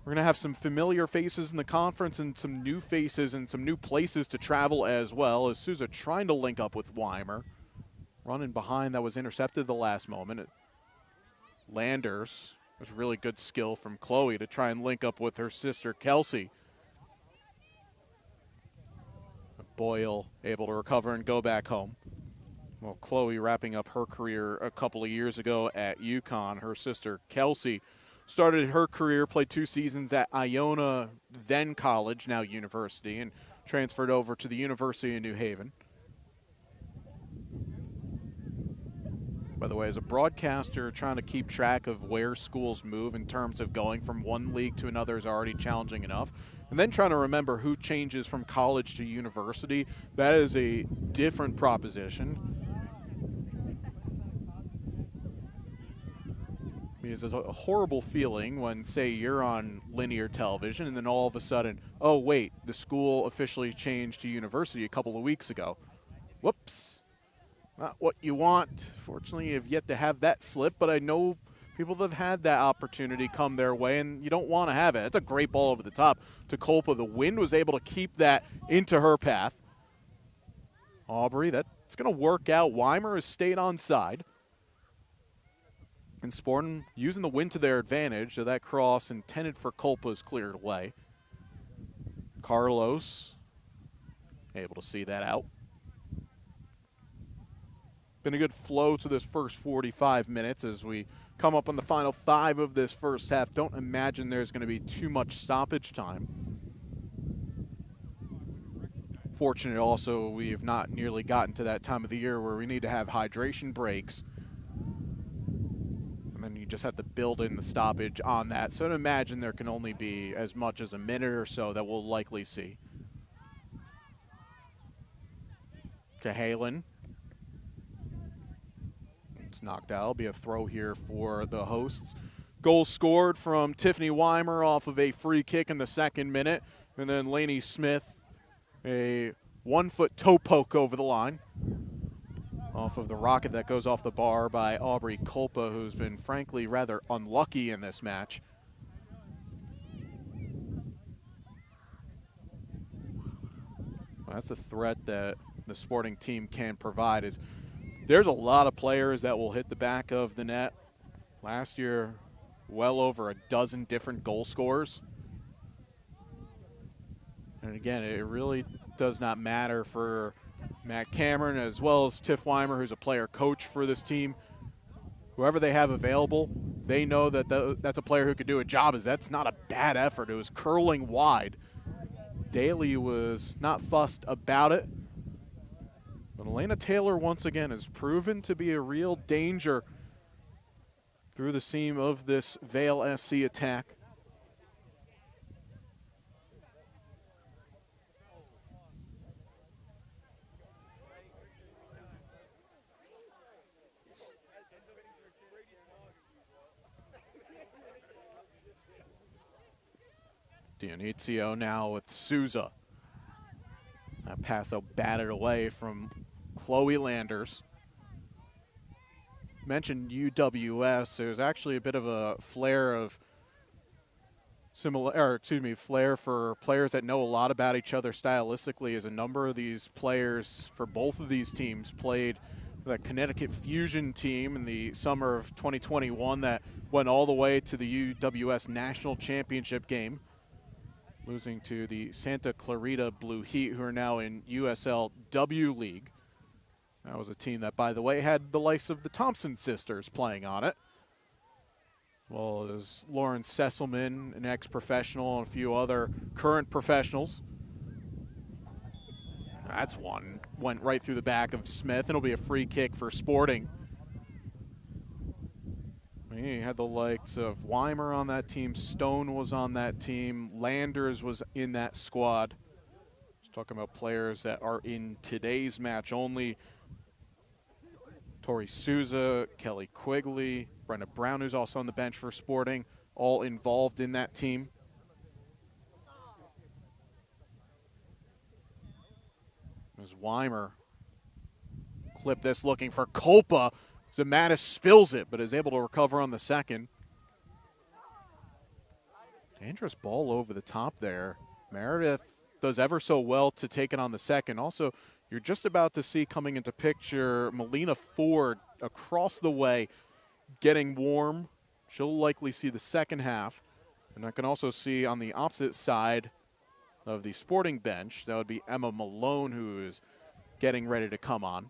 we're going to have some familiar faces in the conference and some new faces and some new places to travel as well, as Souza trying to link up with Weimer. Running behind, that was intercepted the last moment. Landers, was really good skill from Chloe to try and link up with her sister Kelsey. Boyle able to recover and go back home. Well, Chloe wrapping up her career a couple of years ago at UConn. Her sister Kelsey started her career, played 2 seasons at Iona, then college, now university, and transferred over to the University of New Haven. By the way, as a broadcaster, trying to keep track of where schools move in terms of going from one league to another is already challenging enough. And then trying to remember who changes from college to university, that is a different proposition. Because it's a horrible feeling when, say, you're on linear television and then all of a sudden, oh, wait, the school officially changed to university a couple of weeks ago. Whoops. Not what you want. Fortunately, you have yet to have that slip, but I know people that have had that opportunity come their way, and you don't want to have it. It's a great ball over the top to Kolpa. The wind was able to keep that into her path. Aubrey, that's going to work out. Weimer has stayed on side. And Sporting using the wind to their advantage, so that cross intended for Kolpa is cleared away. Carlos able to see that out. Been a good flow to this first 45 minutes as we come up on the final 5 of this first half. Don't imagine there's going to be too much stoppage time. Fortunate also, we have not nearly gotten to that time of the year where we need to have hydration breaks. And then you just have to build in the stoppage on that. So to imagine there can only be as much as a minute or so that we'll likely see. Cahalan. It's knocked out. It'll be a throw here for the hosts. Goal scored from Tiffany Weimer off of a free kick in the 2nd minute. And then Lainey Smith, a 1-foot toe poke over the line off of the rocket that goes off the bar by Aubrey Kolpa, who's been frankly rather unlucky in this match. Well, that's a threat that the Sporting team can provide. Is there's a lot of players that will hit the back of the net. Last year, well over a dozen different goal scorers. And again, it really does not matter for Matt Cameron as well as Tiff Weimer, who's a player coach for this team. Whoever they have available, they know that that's a player who could do a job. As that's not a bad effort. It was curling wide. Daly was not fussed about it. But Elena Taylor, once again, has proven to be a real danger through the seam of this Vale SC attack. Dionizio now with Souza. That pass, though, batted away from Chloe Landers. Mentioned UWS. There's actually a bit of a flair for players that know a lot about each other stylistically, as a number of these players for both of these teams played the Connecticut Fusion team in the summer of 2021 that went all the way to the UWS National Championship game, losing to the Santa Clarita Blue Heat, who are now in USL W League. That was a team that, by the way, had the likes of the Thompson sisters playing on it, as well as Lauren Sesselman, an ex-professional, and a few other current professionals. That's one. Went right through the back of Smith, and it'll be a free kick for Sporting. You had the likes of Weimer on that team. Stone was on that team. Landers was in that squad. Just talking about players that are in today's match only. Tori Souza, Kelly Quigley, Brenda Brown, who's also on the bench for Sporting, all involved in that team. As Weimer clip this, looking for Kolpa. Zamatis spills it, but is able to recover on the second. Dangerous ball over the top there. Meredith does ever so well to take it on the second. Also, you're just about to see coming into picture Melina Ford across the way getting warm. She'll likely see the second half. And I can also see on the opposite side of the Sporting bench, that would be Emma Malone, who is getting ready to come on.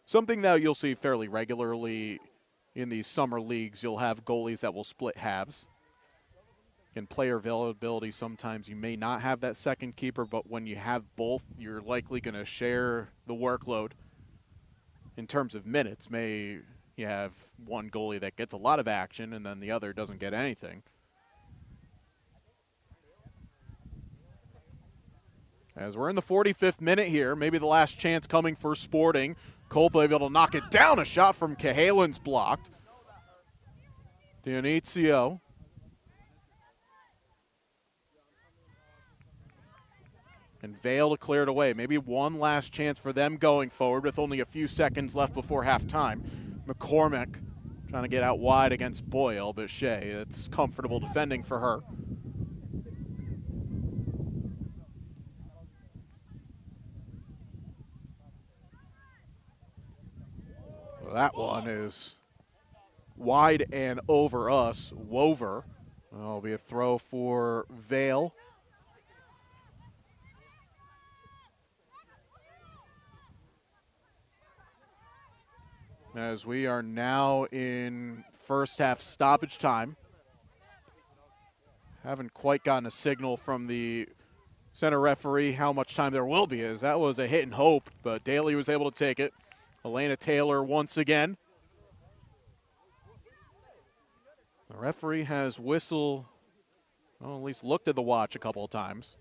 Something that you'll see fairly regularly in these summer leagues, you'll have goalies that will split halves. In player availability, sometimes you may not have that second keeper, but when you have both, you're likely going to share the workload. In terms of minutes, you have one goalie that gets a lot of action and then the other doesn't get anything. As we're in the 45th minute here, maybe the last chance coming for Sporting. Kolpa able to knock it down. A shot from Cahalan's blocked. Dionizio. And Vale to clear it away. Maybe one last chance for them going forward with only a few seconds left before halftime. McCormick trying to get out wide against Boyle, but Shea, it's comfortable defending for her. Well, that one is wide and over us. Wover. That'll be a throw for Vale. as we are now in first half stoppage time. Haven't quite gotten a signal from the center referee how much time there will be, as that was a hit and hope, but Daly was able to take it. Elena Taylor once again. The referee has whistled, well, at least looked at the watch a couple of times.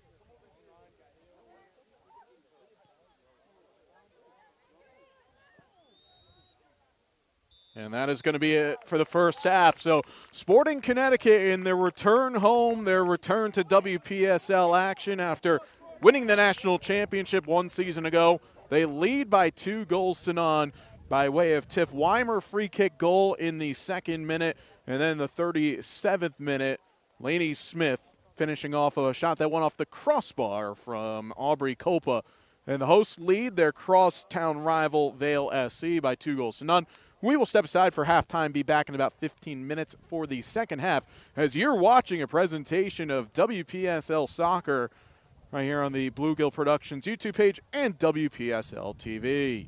And that is going to be it for the first half. So Sporting Connecticut in their return home, their return to WPSL action after winning the national championship one season ago. They lead by 2-0 by way of Tiff Weimer free kick goal in the 2nd minute. And then the 37th minute, Lainey Smith finishing off a shot that went off the crossbar from Aubrey Copa. And the hosts lead their crosstown rival Vale SC by 2-0. We will step aside for halftime, be back in about 15 minutes for the second half as you're watching a presentation of WPSL Soccer right here on the Bluegill Productions YouTube page and WPSL TV.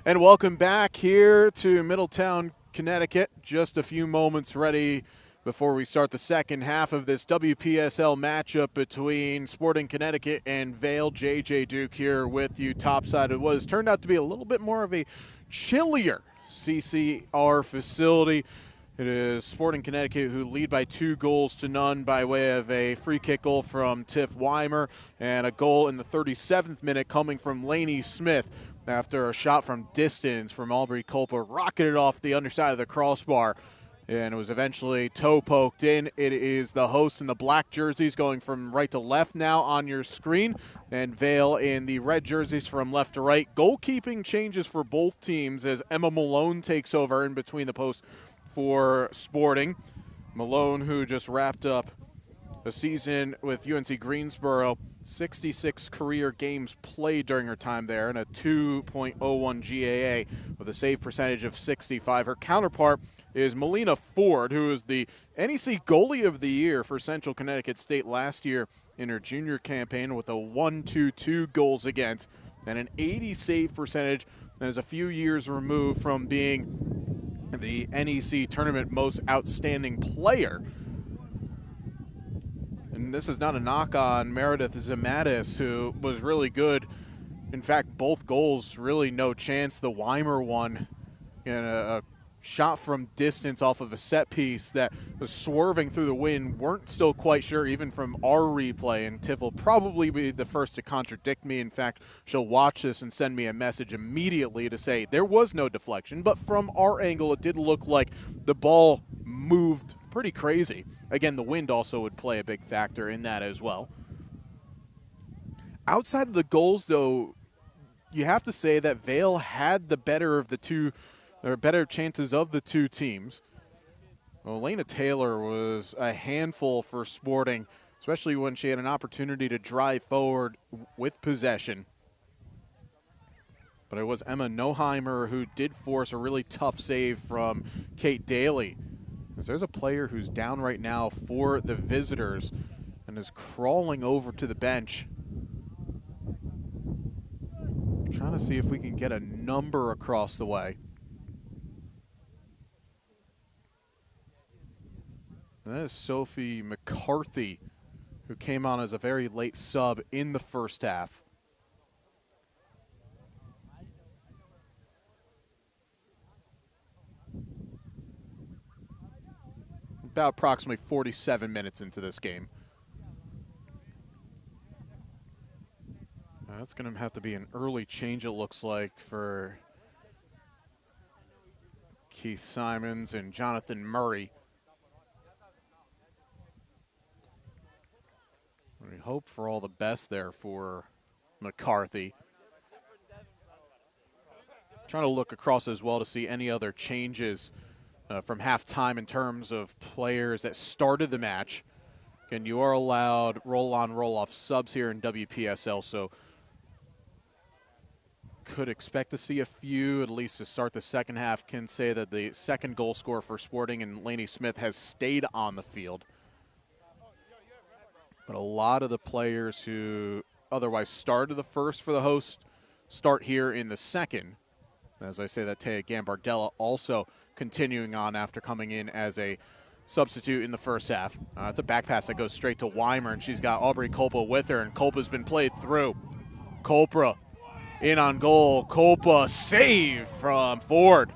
And welcome back here to Middletown, Connecticut. Just a few moments ready before we start the second half of this WPSL matchup between Sporting Connecticut and Vale. JJ Duke here with you topside of what has turned out to be a little bit more of a chillier CCR facility. It is Sporting Connecticut who lead by 2-0 by way of a free kick goal from Tiff Weimer and a goal in the 37th minute coming from Laney Smith after a shot from distance from Aubrey Culpa rocketed off the underside of the crossbar, and it was eventually toe poked in. It is the hosts in the black jerseys going from right to left now on your screen, and Vale in the red jerseys from left to right. Goalkeeping changes for both teams as Emma Malone takes over in between the posts for Sporting. Malone, who just wrapped up a season with UNC Greensboro, 66 career games played during her time there, and a 2.01 GAA with a save percentage of 65. Her counterpart is Melina Ford, who is the NEC Goalie of the Year for Central Connecticut State last year in her junior campaign with a 1.22 goals against and an 80 save percentage, and is a few years removed from being the NEC Tournament Most Outstanding Player. And this is not a knock on Meredith Zamatis, who was really good. In fact, both goals, really no chance. The Weimer one, a shot from distance off of a set piece that was swerving through the wind. Weren't still quite sure, even from our replay. And Tiff will probably be the first to contradict me. In fact, she'll watch this and send me a message immediately to say there was no deflection. But from our angle, it did look like the ball moved pretty crazy. Again, the wind also would play a big factor in that as well. Outside of the goals, though, you have to say that Vale had the better of the two, or better chances of the two teams. Elena Taylor was a handful for Sporting, especially when she had an opportunity to drive forward with possession. But it was Emma Noheimer who did force a really tough save from Kate Daly. There's a player who's down right now for the visitors and is crawling over to the bench. Trying to see if we can get a number across the way. And that is Sophie McCarthy, who came on as a very late sub in the first half. About approximately 47 minutes into this game. That's going to have to be an early change, it looks like, for Keith Simons and Jonathan Murray. We hope for all the best there for McCarthy. Trying to look across as well to see any other changes from halftime in terms of players that started the match. Again, you are allowed roll-on, roll-off subs here in WPSL, so could expect to see a few, at least to start the second half. Can say that the second goal scorer for Sporting and Laney Smith has stayed on the field. But a lot of the players who otherwise started the first for the host start here in the second. As I say that, Taya Gambardella also continuing on after coming in as a substitute in the first half. It's a back pass that goes straight to Weimer, and she's got Aubrey Culpa with her, and Culpa's been played through. Culpa in on goal. Culpa save from Ford.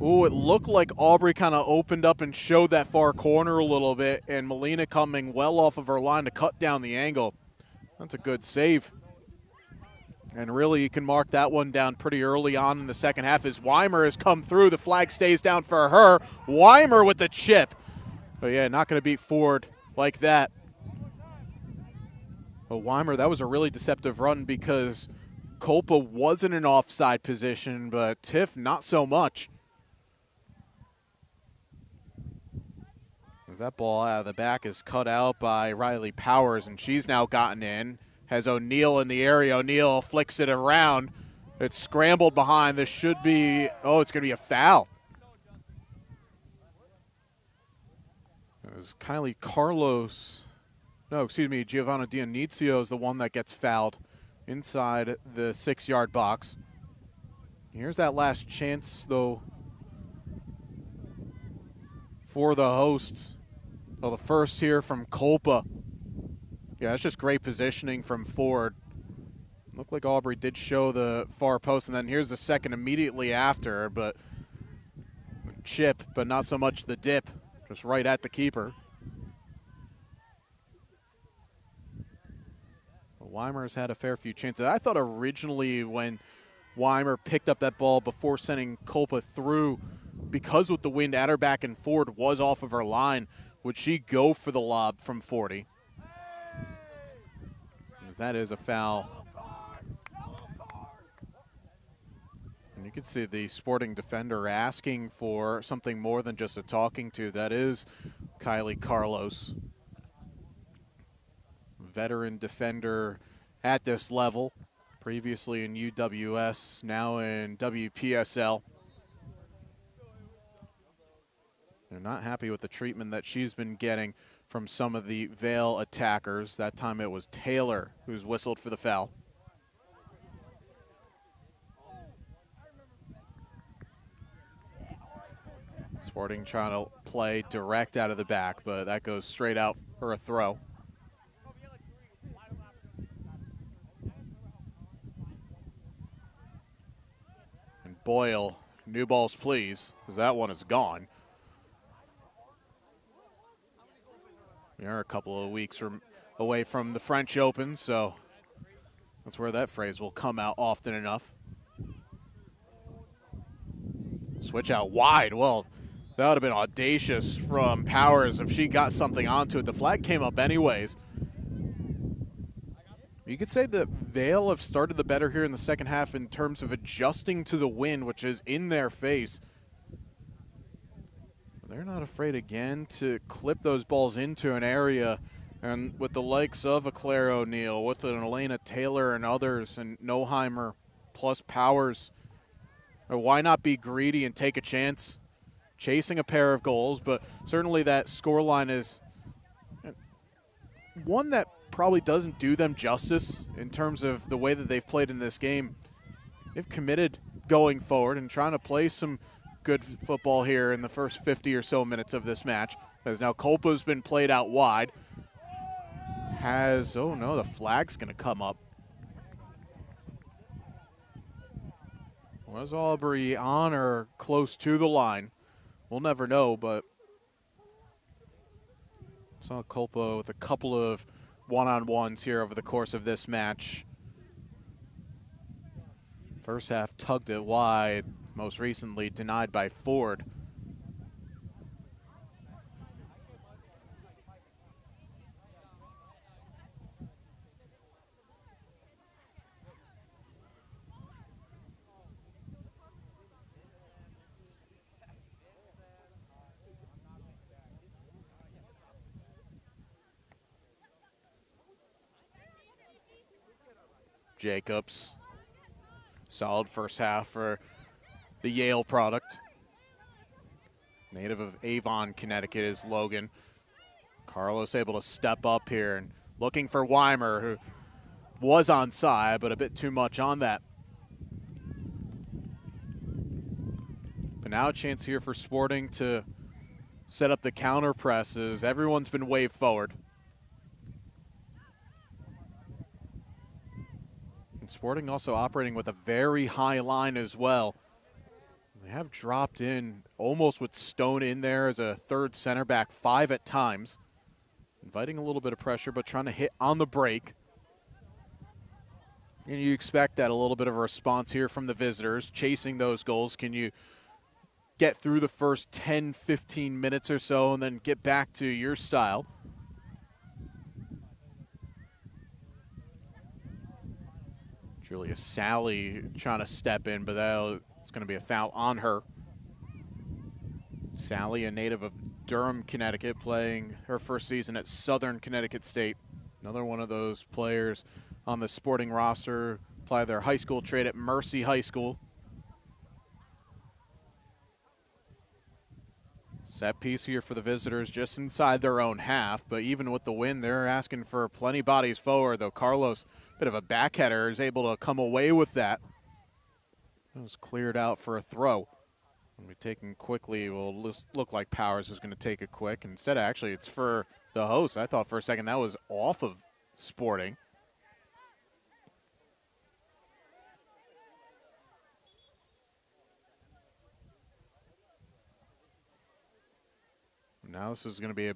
Ooh, it looked like Aubrey kind of opened up and showed that far corner a little bit, and Melina coming well off of her line to cut down the angle. That's a good save. And really, you can mark that one down pretty early on in the second half as Weimer has come through. The flag stays down for her. Weimer with the chip. But yeah, not going to beat Ford like that. But Weimer, that was a really deceptive run because Culpa was in an offside position, but Tiff not so much. As that ball out of the back is cut out by Riley Powers, and she's now gotten in. Has O'Neill in the area. O'Neill flicks it around. It's scrambled behind. This should be, it's going to be a foul. It was Giovanna Dionizio is the one that gets fouled inside the 6-yard box. Here's that last chance, though, for the hosts. Well, the first here from Kolpa. Yeah, it's just great positioning from Ford. Looked like Aubrey did show the far post, and then here's the second immediately after, but chip, but not so much the dip, just right at the keeper. Weimer's had a fair few chances. I thought originally when Weimer picked up that ball before sending Kolpa through, because with the wind at her back and Ford was off of her line, would she go for the lob from 40? That is a foul. And you can see the Sporting defender asking for something more than just a talking to. That is Kylie Carlos. Veteran defender at this level, previously in UWS, now in WPSL. They're not happy with the treatment that she's been getting from some of the Vale attackers. That time it was Taylor who's whistled for the foul. Sporting trying to play direct out of the back, but that goes straight out for a throw. And Boyle, new balls please, because that one is gone. We are a couple of weeks away from the French Open, so that's where that phrase will come out often enough. Switch out wide. Well, that would have been audacious from Powers if she got something onto it. The flag came up anyways. You could say that Vale have started the better here in the second half in terms of adjusting to the wind, which is in their face. They're not afraid again to clip those balls into an area, and with the likes of a Claire O'Neill, with an Elena Taylor and others, and Noheimer plus Powers, why not be greedy and take a chance? Chasing a pair of goals, but certainly that scoreline is one that probably doesn't do them justice in terms of the way that they've played in this game. They've committed going forward and trying to play some good football here in the first 50 or so minutes of this match. As now Kolpa's been played out wide. Oh no, the flag's going to come up. Was Aubrey on or close to the line? We'll never know, but saw Kolpa with a couple of one-on-ones here over the course of this match. First half tugged it wide, most recently denied by Ford. Jacobs. Solid first half for the Yale product. Native of Avon, Connecticut is Logan. Carlos able to step up here and looking for Weimer, who was onside, but a bit too much on that. But now a chance here for Sporting to set up the counter presses. Everyone's been waved forward. And Sporting also operating with a very high line as well. They have dropped in almost with Stone in there as a third center back, 5 at times. Inviting a little bit of pressure, but trying to hit on the break. And you expect that a little bit of a response here from the visitors, chasing those goals. Can you get through the first 10, 15 minutes or so and then get back to your style? Julia Sally trying to step in, but it's going to be a foul on her. Sally, a native of Durham, Connecticut, playing her first season at Southern Connecticut State. Another one of those players on the Sporting roster, apply their high school trade at Mercy High School. Set piece here for the visitors just inside their own half, but even with the win, they're asking for plenty bodies forward, though Carlos, bit of a backheader, is able to come away with that. It was cleared out for a throw. We'll be taking quickly. Will look like Powers is going to take it quick. Instead, actually, it's for the host. I thought for a second that was off of Sporting. Now this is going to be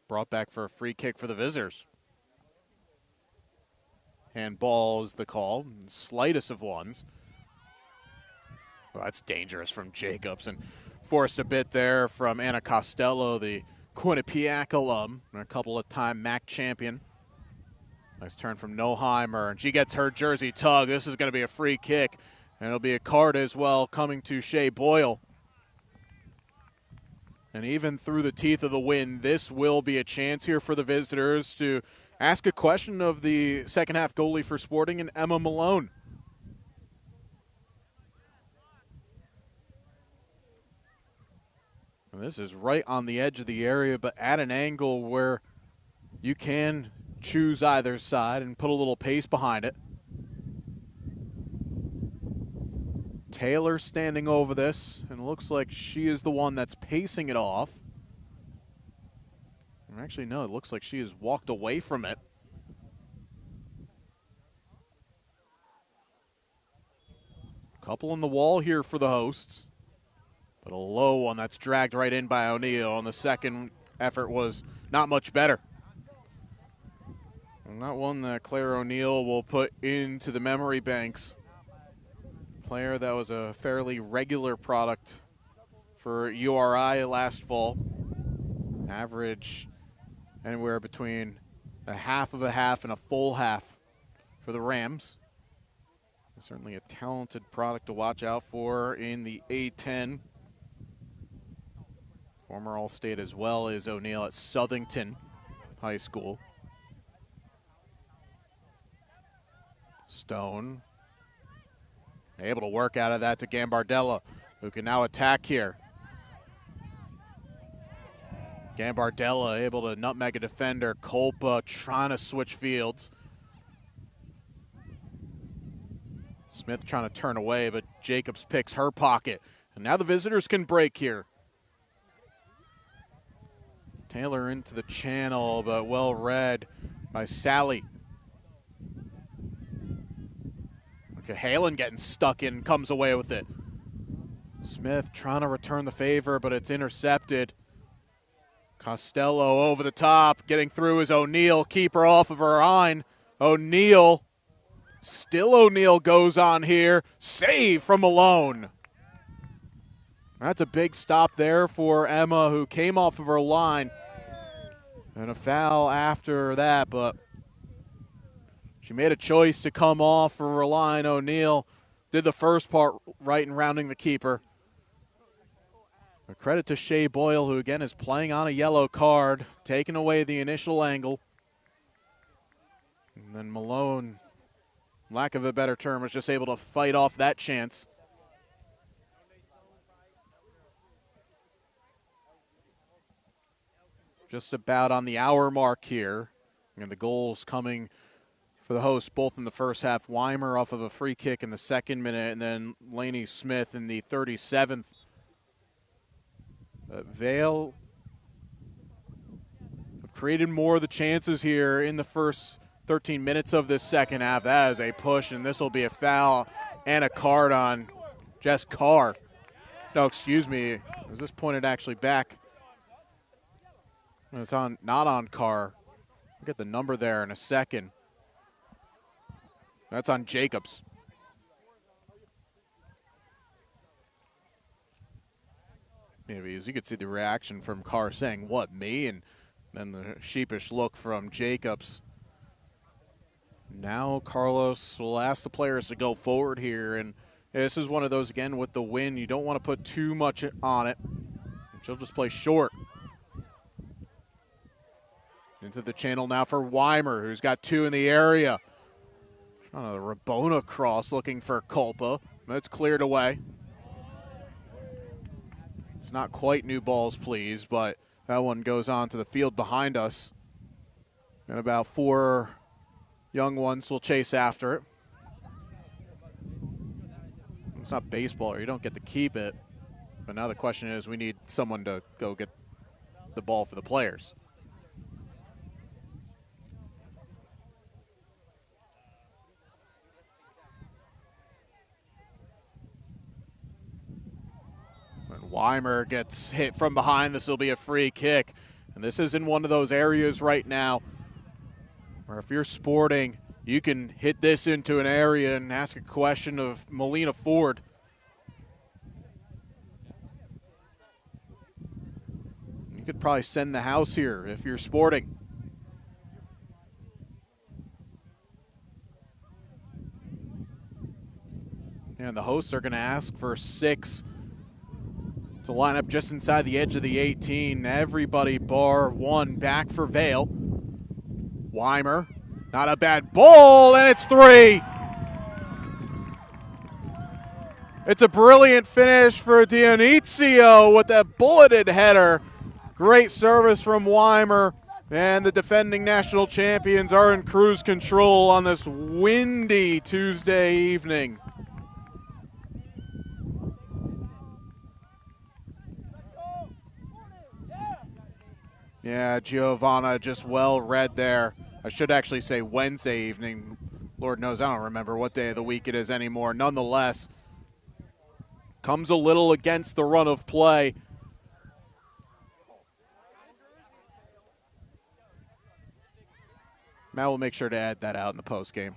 brought back for a free kick for the visitors. Handball is the call, slightest of ones. Well, that's dangerous from Jacobs, and forced a bit there from Anna Costello, the Quinnipiac alum, and a couple of time MAC champion. Nice turn from Noheimer, and she gets her jersey tug. This is going to be a free kick, and it'll be a card as well coming to Shea Boyle. And even through the teeth of the wind, this will be a chance here for the visitors to ask a question of the second half goalie for Sporting and Emma Malone. And this is right on the edge of the area, but at an angle where you can choose either side and put a little pace behind it. Taylor standing over this, and it looks like she is the one that's pacing it off. Actually, no, it looks like she has walked away from it. Couple in the wall here for the hosts, but a low one that's dragged right in by O'Neill, and the second effort was not much better. And not one that Claire O'Neill will put into the memory banks. Player that was a fairly regular product for URI last fall. Average anywhere between a half of a half and a full half for the Rams. Certainly a talented product to watch out for in the A10. Former All-State as well as O'Neill at Southington High School. Stone. Able to work out of that to Gambardella, who can now attack here. Gambardella able to nutmeg a defender. Kolpa trying to switch fields. Smith trying to turn away, but Jacobs picks her pocket. And now the visitors can break here. Taylor into the channel, but well read by Sally. Halen getting stuck in, comes away with it. Smith trying to return the favor, but it's intercepted. Costello over the top, getting through is O'Neill, keeper off of her line. O'Neill, still O'Neill goes on here. Save from Malone. That's a big stop there for Emma, who came off of her line. And a foul after that, but she made a choice to come off for her line. O'Neill did the first part right in rounding the keeper. A credit to Shea Boyle, who again is playing on a yellow card, taking away the initial angle. And then Malone, lack of a better term, was just able to fight off that chance. Just about on the hour mark here. And the goals coming for the hosts, both in the first half. Weimer off of a free kick in the second minute, and then Lainey Smith in the 37th. Vale have created more of the chances here in the first 13 minutes of this second half. That is a push, and this will be a foul and a card on Jess Carr. No, excuse me. Was this pointed actually back? It's on, not on Carr. I'll get the number there in a second. That's on Jacobs. Maybe as you could see the reaction from Carr saying, "What, me?" And then the sheepish look from Jacobs. Now Carlos will ask the players to go forward here, and this is one of those, again, with the win, you don't want to put too much on it. She'll just play short. Into the channel now for Weimer, who's got two in the area. The Rabona cross looking for Kolpa. That's cleared away. It's not quite new balls, please, but that one goes on to the field behind us. And about four young ones will chase after it. It's not baseball, or you don't get to keep it. But now the question is, we need someone to go get the ball for the players. When Weimer gets hit from behind, this will be a free kick. And this is in one of those areas right now where if you're Sporting, you can hit this into an area and ask a question of Melina Ford. You could probably send the house here if you're Sporting. And the hosts are going to ask for 6 to line up just inside the edge of the 18. Everybody bar 1 back for Vale. Weimer, not a bad ball, and it's 3. It's a brilliant finish for Dionizio with that bulleted header. Great service from Weimer, and the defending national champions are in cruise control on this windy Tuesday evening. Yeah, Giovanna just well read there. I should actually say Wednesday evening. Lord knows I don't remember what day of the week it is anymore. Nonetheless, comes a little against the run of play. Matt will make sure to add that out in the postgame.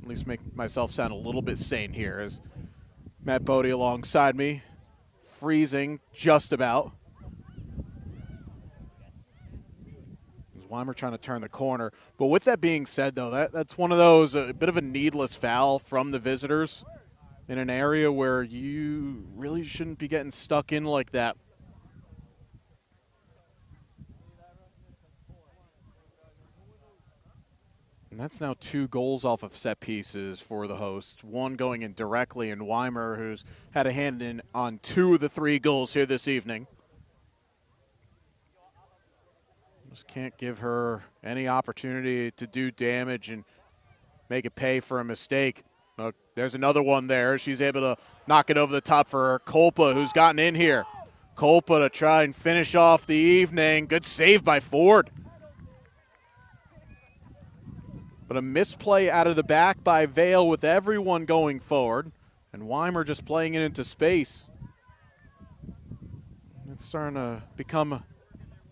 At least make myself sound a little bit sane here as Matt Bodie alongside me, freezing just about. Weimer trying to turn the corner. But with that being said, though, that's one of those, a bit of a needless foul from the visitors in an area where you really shouldn't be getting stuck in like that. And that's now 2 goals off of set pieces for the host. 1 going in directly, and Weimer, who's had a hand in on 2 of the 3 goals here this evening. Just can't give her any opportunity to do damage and make it pay for a mistake. There's another one there. She's able to knock it over the top for Kolpa, who's gotten in here. Kolpa to try and finish off the evening. Good save by Ford. But a misplay out of the back by Vale with everyone going forward. And Weimer just playing it into space. It's starting to become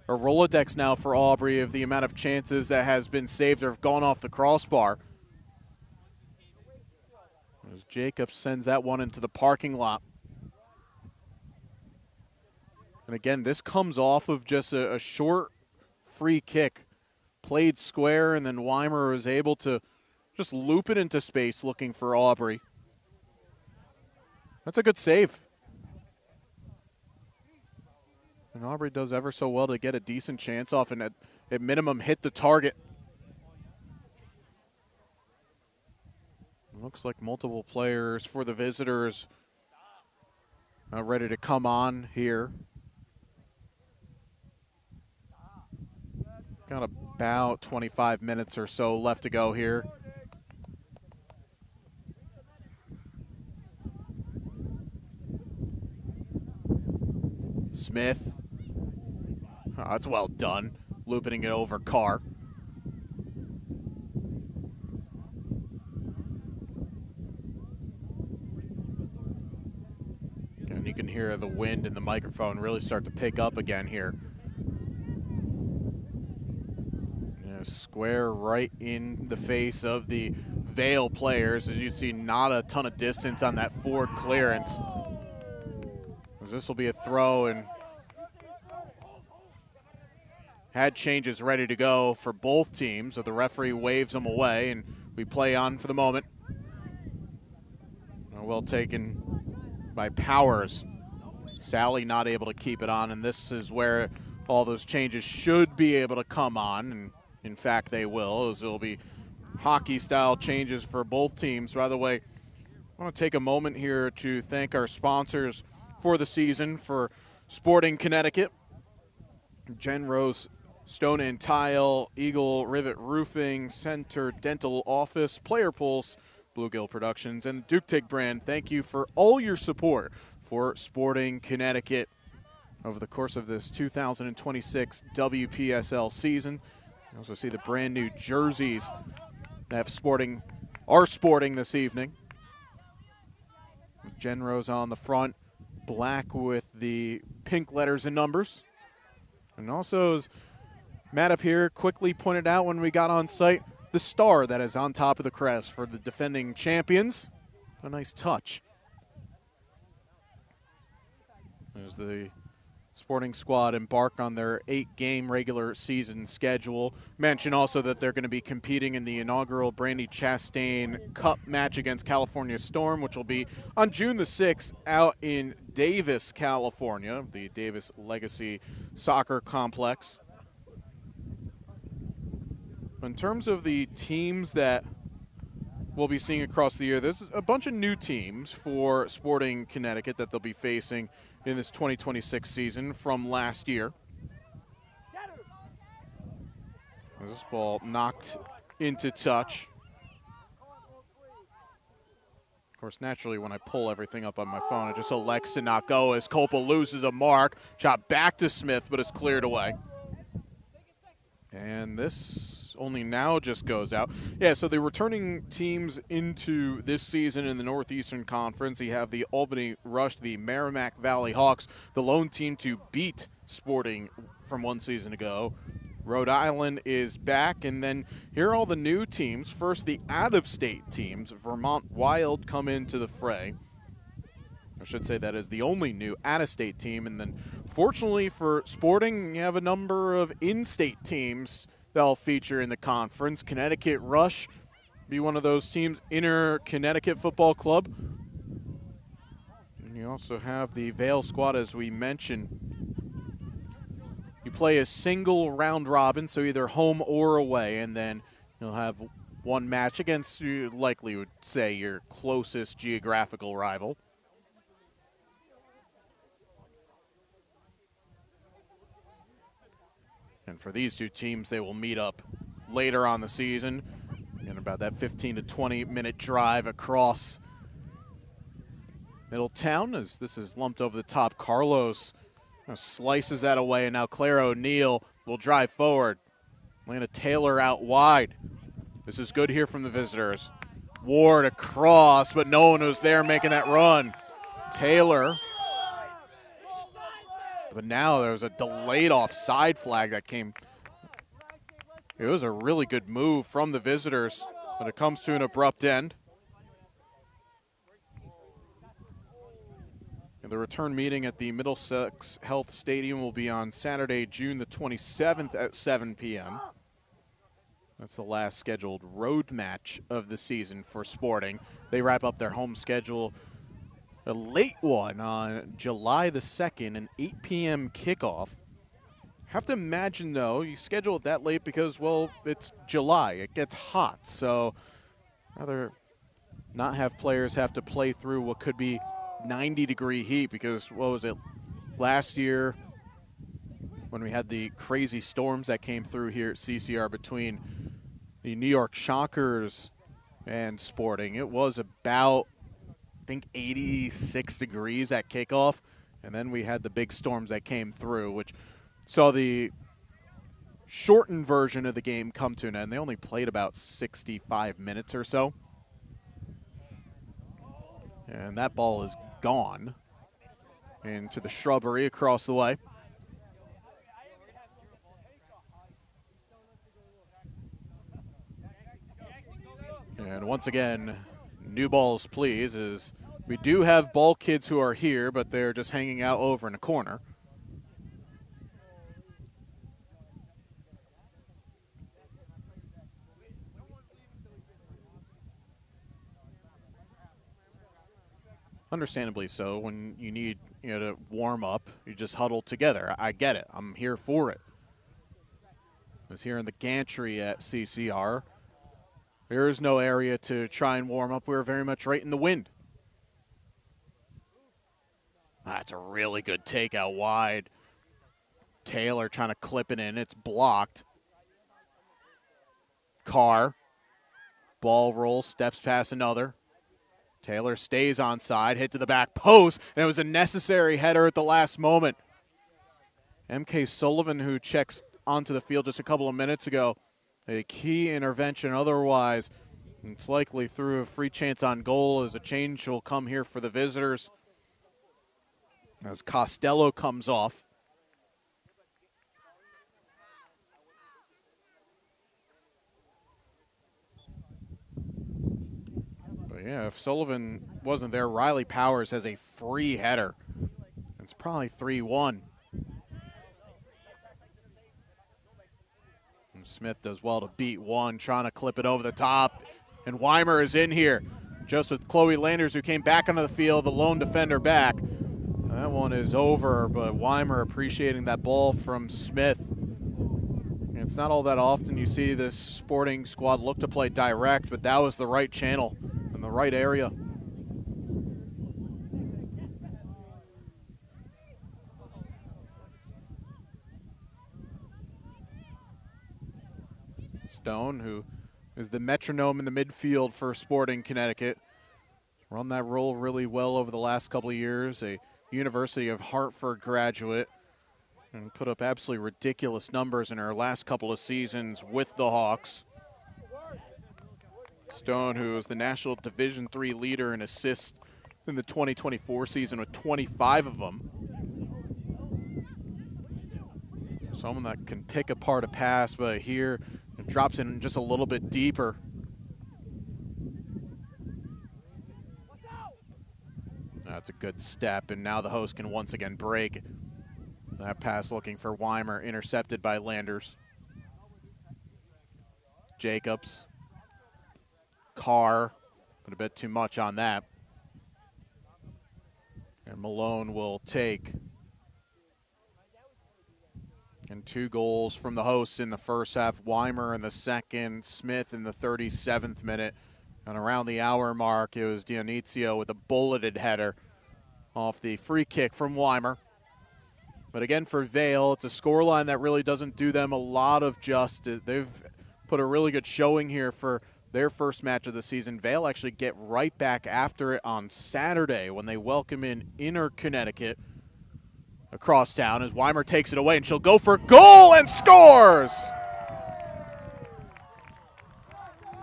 a Rolodex now for Aubrey of the amount of chances that has been saved or have gone off the crossbar. As Jacobs sends that one into the parking lot. And again, this comes off of just a short free kick. Played square, and then Weimer was able to just loop it into space looking for Aubrey. That's a good save. And Aubrey does ever so well to get a decent chance off and at minimum hit the target. Looks like multiple players for the visitors are ready to come on here. Got about 25 minutes or so left to go here. Smith. Oh, that's well done. Looping it over Carr. And you can hear the wind in the microphone really start to pick up again here. Yeah, square right in the face of the Vale players. As you see, not a ton of distance on that Ford clearance. This will be a throw, and had changes ready to go for both teams, so the referee waves them away, and we play on for the moment. Well taken by Powers. Sally not able to keep it on, and this is where all those changes should be able to come on, and in fact they will, as it'll be hockey-style changes for both teams. By the way, I want to take a moment here to thank our sponsors for the season for Sporting Connecticut, Jen Rose Stone and Tile, Eagle Rivet Roofing, Center Dental Office, Player Pulse, Bluegill Productions, and Duke Tig brand, thank you for all your support for Sporting Connecticut over the course of this 2026 WPSL season. You also see the brand new jerseys that are sporting this evening. Genrose on the front, black with the pink letters and numbers. And also, as Matt up here quickly pointed out when we got on site, the star that is on top of the crest for the defending champions. A nice touch. There's the Sporting squad embark on their 8-game regular season schedule. Mention also that they're going to be competing in the inaugural Brandy Chastain Cup match against California Storm, which will be on June the 6th out in Davis, California, the Davis Legacy Soccer Complex. In terms of the teams that we'll be seeing across the year, there's a bunch of new teams for Sporting Connecticut that they'll be facing in this 2026 season from last year. This ball knocked into touch. Of course, naturally, when I pull everything up on my phone, it just elects to not go as Copa loses a mark. Shot back to Smith, but it's cleared away. And this only now just goes out. Yeah, so the returning teams into this season in the Northeastern Conference, you have the Albany Rush, the Merrimack Valley Hawks, the lone team to beat Sporting from one season ago. Rhode Island is back, and then here are all the new teams. First, the out-of-state teams. Vermont Wild come into the fray. I should say that is the only new out-of-state team, and then fortunately for Sporting, you have a number of in-state teams that'll feature in the conference. Connecticut Rush be one of those teams, Inner Connecticut Football Club. And you also have the Vale squad, as we mentioned. You play a single round robin, so either home or away, and then you'll have one match against, you likely would say, your closest geographical rival. And for these two teams, they will meet up later on the season in about that 15 to 20-minute drive across Middletown, as this is lumped over the top. Carlos slices that away, and now Claire O'Neill will drive forward. Lana Taylor out wide. This is good here from the visitors. Ward across, but no one was there making that run. Taylor. But now there was a delayed offside flag that came. It was a really good move from the visitors, but it comes to an abrupt end. And the return meeting at the Middlesex Health Stadium will be on Saturday, June the 27th at 7 p.m. That's the last scheduled road match of the season for Sporting. They wrap up their home schedule, a late one on July the 2nd, an 8 p.m. kickoff. Have to imagine, though, you schedule it that late because, well, it's July. It gets hot. So rather not have players have to play through what could be 90-degree heat because, what was it, last year when we had the crazy storms that came through here at CCR between the New York Shockers and Sporting. It was about, I think, 86 degrees at kickoff, and then we had the big storms that came through, which saw the shortened version of the game come to an end. They only played about 65 minutes or so, and that ball is gone into the shrubbery across the way. And once again, new balls, please, as we do have ball kids who are here, but they're just hanging out over in a corner. Understandably so. When you need to warm up, you just huddle together. I get it. I'm here for it. It's here in the gantry at CCR. There is no area to try and warm up. We're very much right in the wind. That's a really good take out wide. Taylor trying to clip it in. It's blocked. Carr Ball rolls, steps past another. Taylor stays onside, hit to the back post, and it was a necessary header at the last moment. M.K. Sullivan, who checks onto the field just a couple of minutes ago, a key intervention otherwise. It's likely through a free chance on goal as a change will come here for the visitors as Costello comes off. But yeah, if Sullivan wasn't there, Riley Powers has a free header. It's probably 3-1. And Smith does well to beat one, trying to clip it over the top. And Weimer is in here, just with Chloe Landers, who came back onto the field, the lone defender back. That one is over, but Weimer appreciating that ball from Smith. It's not all that often you see this Sporting squad look to play direct, but that was the right channel and the right area. Stone, who is the metronome in the midfield for Sporting Connecticut, run that role really well over the last couple of years. A University of Hartford graduate, and put up absolutely ridiculous numbers in her last couple of seasons with the Hawks. Stone, who is the National Division III leader in assists in the 2024 season with 25 of them. Someone that can pick apart a pass, but here it drops in just a little bit deeper. That's a good step, and now the host can once again break. That pass looking for Weimer, intercepted by Landers. Jacobs. Carr, but a bit too much on that. And Malone will take. And 2 goals from the hosts in the first half. Weimer in the second, Smith in the 37th minute. And around the hour mark, it was Dionizio with a bulleted header off the free kick from Weimer. But again, for Vale, it's a scoreline that really doesn't do them a lot of justice. They've put a really good showing here for their first match of the season. Vale actually get right back after it on Saturday when they welcome in Inner Connecticut across town as Weimer takes it away, and she'll go for goal and scores!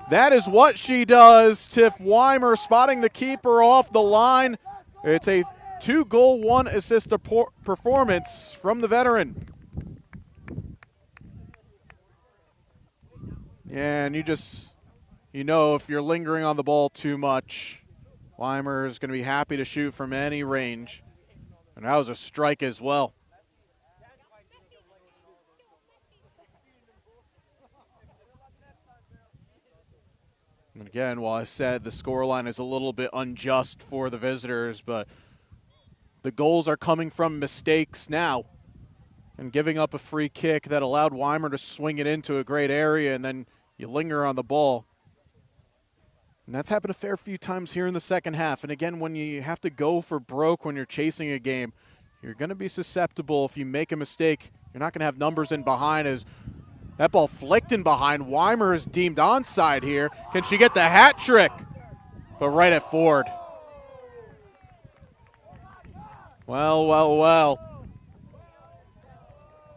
That is what she does. Tiff Weimer spotting the keeper off the line. It's a 2-goal, 1-assist performance from the veteran. And you know if you're lingering on the ball too much, Weimer is going to be happy to shoot from any range. And that was a strike as well. And again, while I said the scoreline is a little bit unjust for the visitors, but the goals are coming from mistakes now. And giving up a free kick that allowed Weimer to swing it into a great area, and then you linger on the ball. And that's happened a fair few times here in the second half. And again, when you have to go for broke when you're chasing a game, you're going to be susceptible. If you make a mistake, you're not going to have numbers in behind. As that ball flicked in behind, Weimer is deemed onside here. Can she get the hat trick? But right at Ford. Well.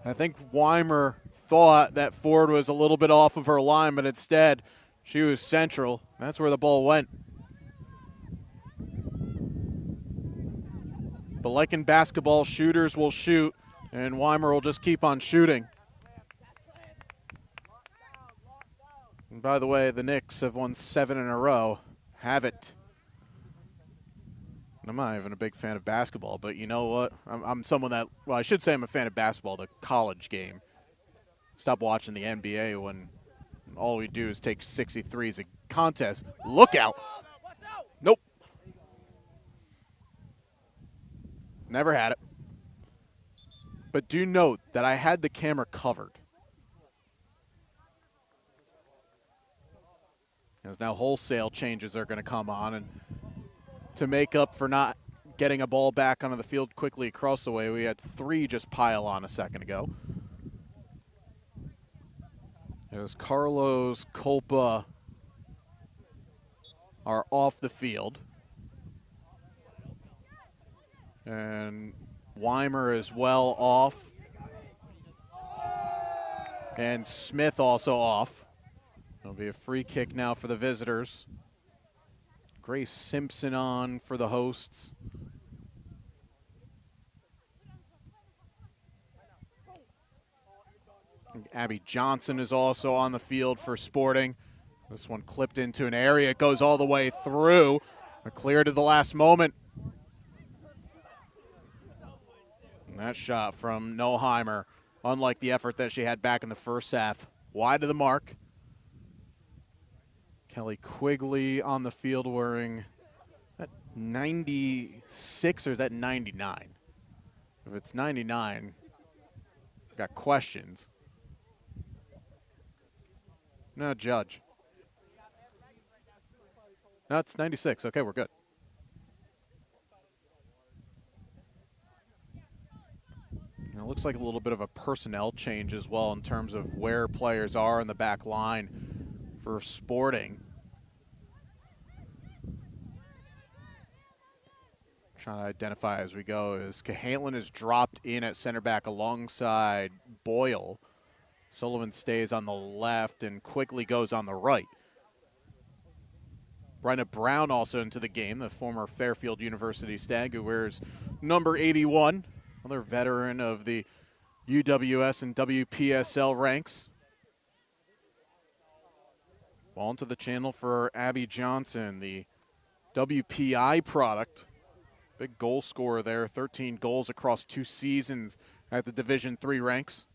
I think Weimer thought that Ford was a little bit off of her line, but instead she was central. That's where the ball went. But like in basketball, shooters will shoot, and Weimer will just keep on shooting. And by the way, the Knicks have won 7 in a row. Have it. And I'm not even a big fan of basketball, but you know what? I'm someone that, well, I should say I'm a fan of basketball, the college game. Stop watching the NBA when all we do is take 63s a contest. Look out. Nope. Never had it. But do note that I had the camera covered. As now wholesale changes are going to come on, and to make up for not getting a ball back onto the field quickly across the way, we had 3 just pile on a second ago. It was Carlos Culpa are off the field. And Weimer as well off. And Smith also off. It'll be a free kick now for the visitors. Grace Simpson on for the hosts. Abby Johnson is also on the field for Sporting. This one clipped into an area. It goes all the way through. Cleared at the last moment. And that shot from Noheimer, unlike the effort that she had back in the first half, wide of the mark. Kelly Quigley on the field wearing that 96 or is that 99? If it's 99, got questions. No, Judge. No, it's 96. Okay, we're good. It looks like a little bit of a personnel change as well in terms of where players are in the back line for Sporting. Trying to identify as we go is Cahalan is dropped in at center back alongside Boyle. Sullivan stays on the left and Quigley goes on the right. Brenna Brown also into the game, the former Fairfield University Stag who wears number 81, another veteran of the UWS and WPSL ranks. Ball into the channel for Abby Johnson, the WPI product. Big goal scorer there, 13 goals across 2 seasons at the Division III ranks.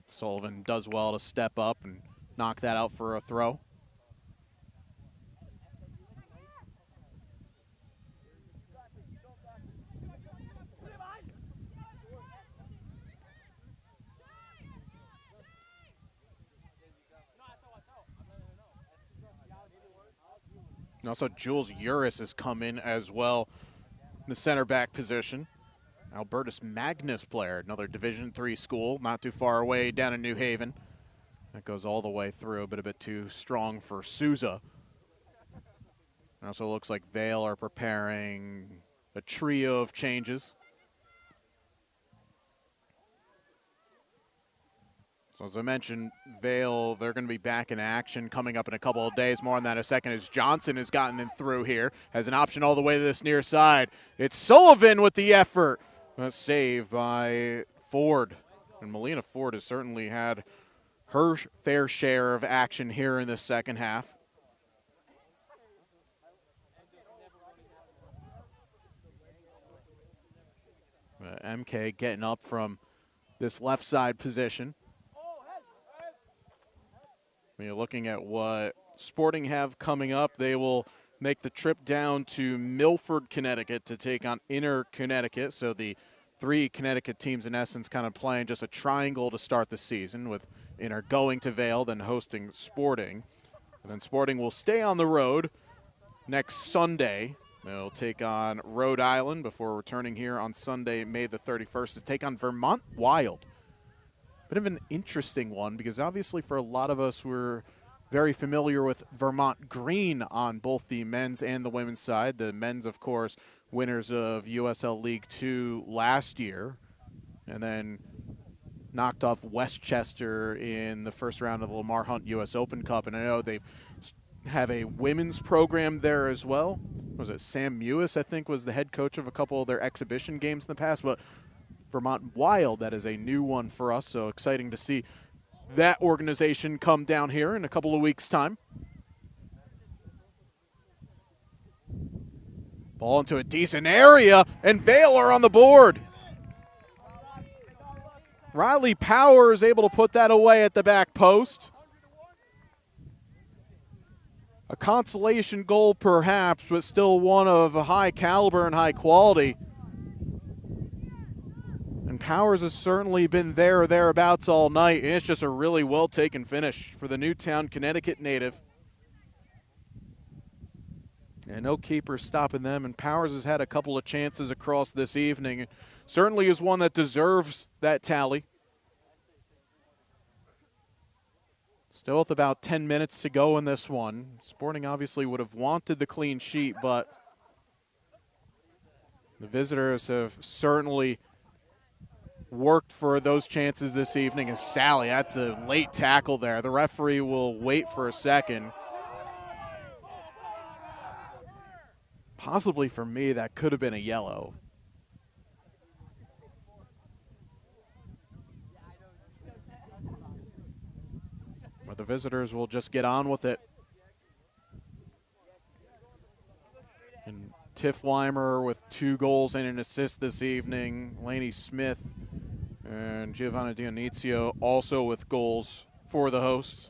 Sullivan does well to step up and knock that out for a throw. And also Jules Uris has come in as well in the center back position. Albertus Magnus player, another Division III school, not too far away down in New Haven. That goes all the way through, but a bit too strong for Souza. It also looks like Vale are preparing a trio of changes. So as I mentioned, Vale, they're going to be back in action coming up in a couple of days. More on that in a second as Johnson has gotten in through here. Has an option all the way to this near side. It's Sullivan with the effort. A save by Ford. And Melina Ford has certainly had her fair share of action here in the second half. MK getting up from this left side position. When you're looking at what Sporting have coming up, they will make the trip down to Milford, Connecticut to take on Inner Connecticut. So the 3 Connecticut teams in essence kind of playing just a triangle to start the season, with Inner going to Vale, then hosting Sporting. And then Sporting will stay on the road next Sunday. They'll take on Rhode Island before returning here on Sunday, May the 31st, to take on Vermont Wild. Bit of an interesting one because obviously for a lot of us we're very familiar with Vermont Green on both the men's and the women's side. The men's, of course, winners of USL League 2 last year, and then knocked off Westchester in the first round of the Lamar Hunt U.S. Open Cup. And I know they have a women's program there as well. Was it Sam Mewis, I think, was the head coach of a couple of their exhibition games in the past. But Vermont Wild, that is a new one for us, so exciting to see that organization come down here in a couple of weeks' time. Ball into a decent area, and Vale are on the board. Riley Powers able to put that away at the back post. A consolation goal perhaps, but still one of a high caliber and high quality. And Powers has certainly been there or thereabouts all night, and it's just a really well-taken finish for the Newtown, Connecticut native. And no keeper stopping them, and Powers has had a couple of chances across this evening. Certainly is one that deserves that tally. Still with about 10 minutes to go in this one. Sporting obviously would have wanted the clean sheet, but the visitors have certainly worked for those chances this evening. As Sally, that's a late tackle there. The referee will wait for a second. Possibly for me, that could have been a yellow. But the visitors will just get on with it. And Tiff Weimer with 2 goals and an assist this evening. Lainey Smith and Giovanna Dionizio also with goals for the hosts.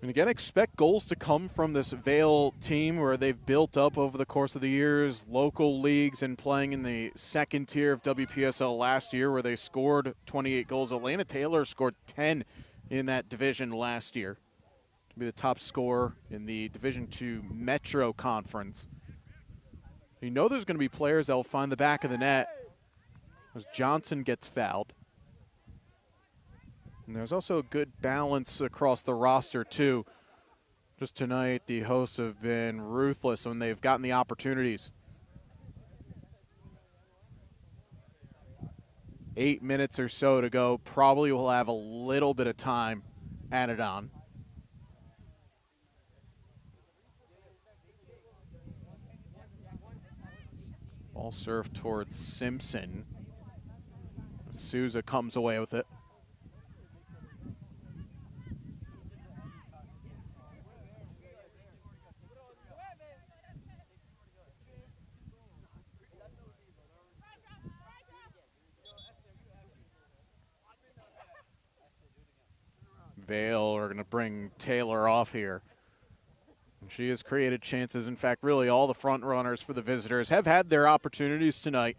And again, expect goals to come from this Vale team where they've built up over the course of the years, local leagues, and playing in the second tier of WPSL last year where they scored 28 goals. Elena Taylor scored 10 in that division last year to be the top scorer in the Division II Metro Conference. You know there's going to be players that will find the back of the net as Johnson gets fouled. And there's also a good balance across the roster, too. Just tonight, the hosts have been ruthless when they've gotten the opportunities. 8 minutes or so to go. Probably will have a little bit of time added on. Ball served towards Simpson. Souza comes away with it. Vale are going to bring Taylor off here. And she has created chances. In fact, really all the front runners for the visitors have had their opportunities tonight.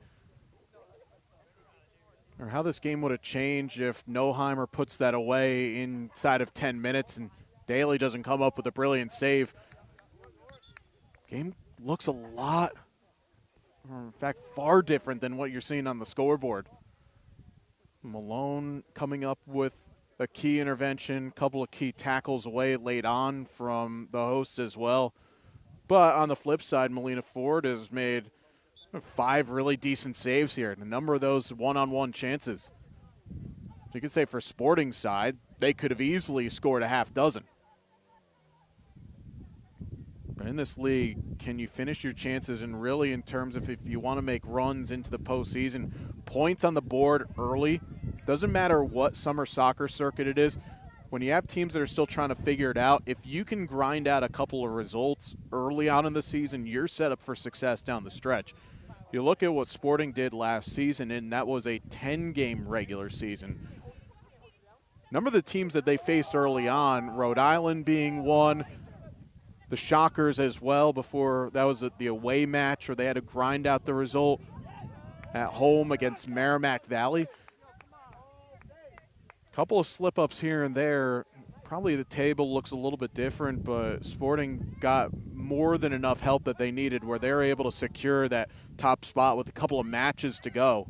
Or how this game would have changed if Noheimer puts that away inside of 10 minutes and Daly doesn't come up with a brilliant save. Game looks a lot, or in fact, far different than what you're seeing on the scoreboard. Malone coming up with a key intervention, couple of key tackles away late on from the host as well. But on the flip side, Melina Ford has made 5 really decent saves here, and a number of those one-on-one chances. So you could say for Sporting's side, they could have easily scored a half dozen. But in this league, can you finish your chances? And really in terms of if you want to make runs into the postseason, points on the board early, doesn't matter what summer soccer circuit it is, when you have teams that are still trying to figure it out, if you can grind out a couple of results early on in the season, you're set up for success down the stretch. You look at what Sporting did last season, and that was a 10-game regular season. Number of the teams that they faced early on, Rhode Island being one, the Shockers as well before that was the away match where they had to grind out the result at home against Merrimack Valley. Couple of slip-ups here and there. Probably the table looks a little bit different, but Sporting got more than enough help that they needed where they're able to secure that top spot with a couple of matches to go.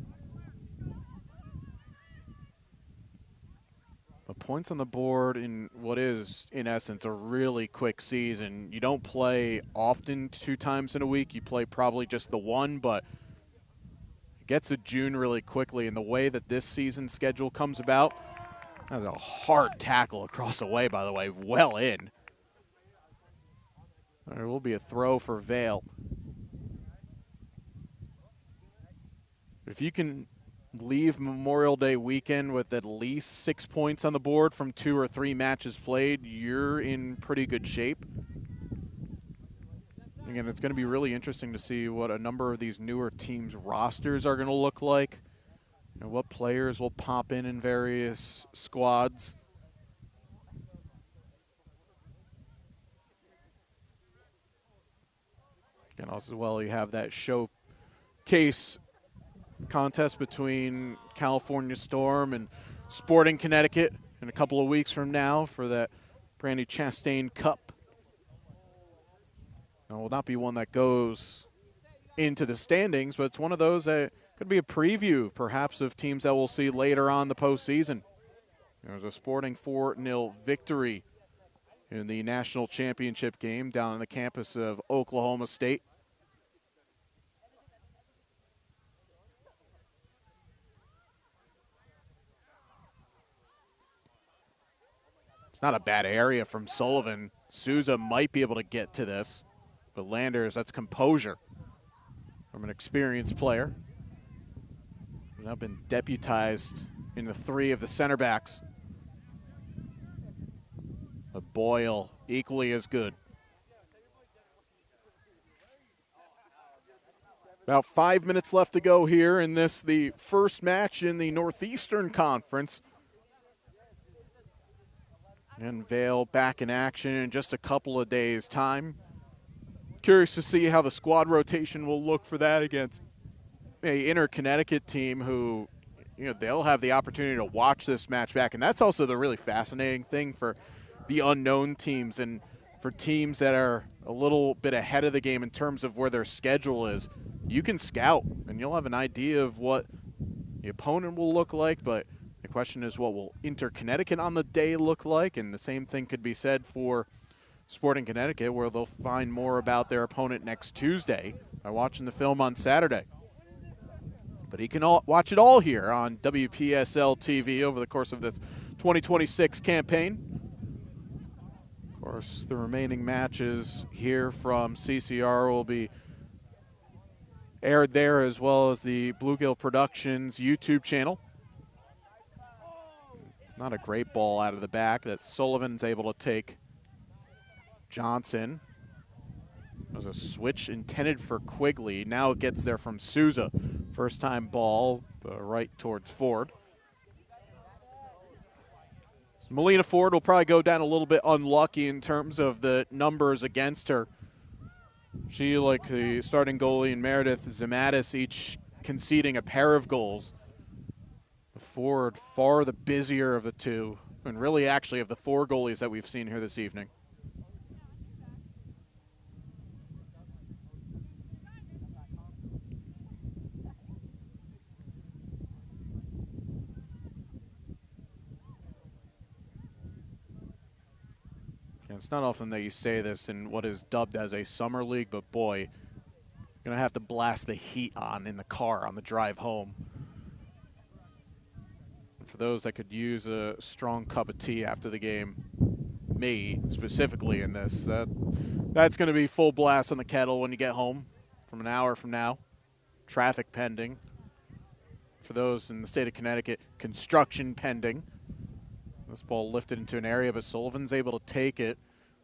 But points on the board in what is, in essence, a really quick season. You don't play often 2 times in a week. You play probably just the one, but it gets to June really quickly. And the way that this season schedule comes about, that was a hard tackle across the way, by the way, well in. There will be a throw for Vale. If you can leave Memorial Day weekend with at least 6 points on the board from 2 or 3 matches played, you're in pretty good shape. Again, it's going to be really interesting to see what a number of these newer teams' rosters are going to look like and what players will pop in various squads. And also, as well, you have that showcase contest between California Storm and Sporting Connecticut in a couple of weeks from now for that Brandy Chastain Cup. It will not be one that goes into the standings, but it's one of those that could be a preview, perhaps, of teams that we'll see later on the postseason. There was a Sporting 4-0 victory in the national championship game down on the campus of Oklahoma State. It's not a bad area from Sullivan. Souza might be able to get to this, but Landers, that's composure from an experienced player. Now been deputized in the three of the center backs. But Boyle, equally as good. About 5 minutes left to go here in this, the first match in the Northeastern Conference. And Vale back in action in just a couple of days' time. Curious to see how the squad rotation will look for that against a inner Connecticut team who, they'll have the opportunity to watch this match back. And that's also the really fascinating thing for the unknown teams and for teams that are a little bit ahead of the game in terms of where their schedule is. You can scout and you'll have an idea of what the opponent will look like, but the question is, what will Inter-Connecticut on the day look like? And the same thing could be said for Sporting Connecticut, where they'll find more about their opponent next Tuesday by watching the film on Saturday. But he can watch it all here on WPSL TV over the course of this 2026 campaign. Of course, the remaining matches here from CCR will be aired there, as well as the Bluegill Productions YouTube channel. Not a great ball out of the back that Sullivan's able to take. Johnson. There's a switch intended for Quigley. Now it gets there from Souza. First time ball, right towards Ford. So Melina Ford will probably go down a little bit unlucky in terms of the numbers against her. She, like the starting goalie and Meredith Zamatis, each conceding a pair of goals. Ford, far the busier of the two, and really actually of the four goalies that we've seen here this evening. And it's not often that you say this in what is dubbed as a summer league, but boy, you're going to have to blast the heat on in the car on the drive home. For those that could use a strong cup of tea after the game, me specifically in this, that's going to be full blast on the kettle when you get home from an hour from now. Traffic pending. For those in the state of Connecticut, construction pending. This ball lifted into an area, but Sullivan's able to take it.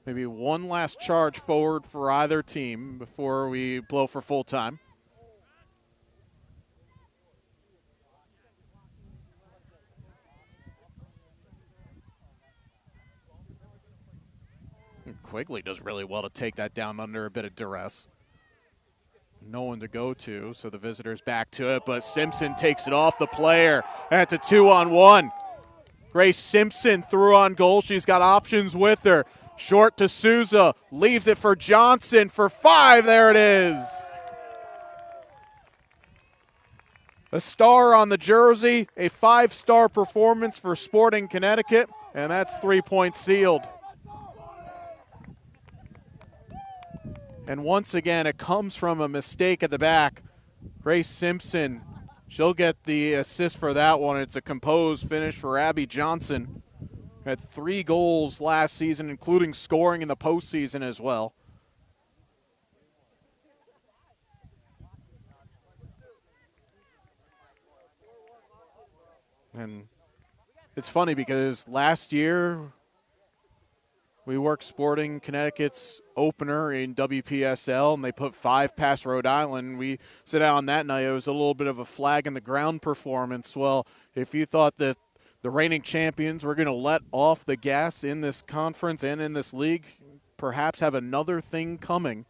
Maybe one last charge forward for either team before we blow for full time. Quigley does really well to take that down under a bit of duress. No one to go to, so the visitors back to it, but Simpson takes it off the player, and it's a 2-on-1. Grace Simpson through on goal. She's got options with her. Short to Souza, leaves it for Johnson for 5. There it is. A star on the jersey, a 5-star performance for Sporting Connecticut, and that's 3 points sealed. And once again, it comes from a mistake at the back. Grace Simpson, she'll get the assist for that one. It's a composed finish for Abby Johnson. Had 3 goals last season, including scoring in the postseason as well. And it's funny because last year we worked Sporting Connecticut's opener in WPSL, and they put 5 past Rhode Island. We said on that night it was a little bit of a flag in the ground performance. Well, if you thought that the reigning champions were going to let off the gas in this conference and in this league, perhaps have another thing coming.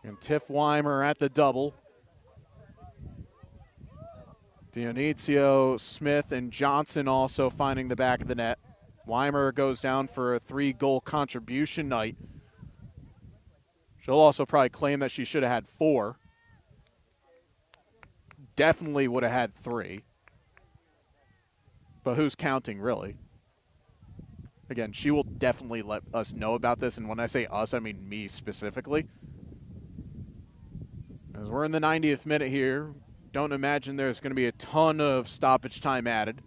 And Tiff Weimer at the double. Dionizio, Smith, and Johnson also finding the back of the net. Weimer goes down for a 3-goal contribution night. She'll also probably claim that she should have had 4. definitely would have had 3. But who's counting, really? Again, she will definitely let us know about this, and when I say us, I mean me specifically. As we're in the 90th minute here, don't imagine there's going to be a ton of stoppage time added.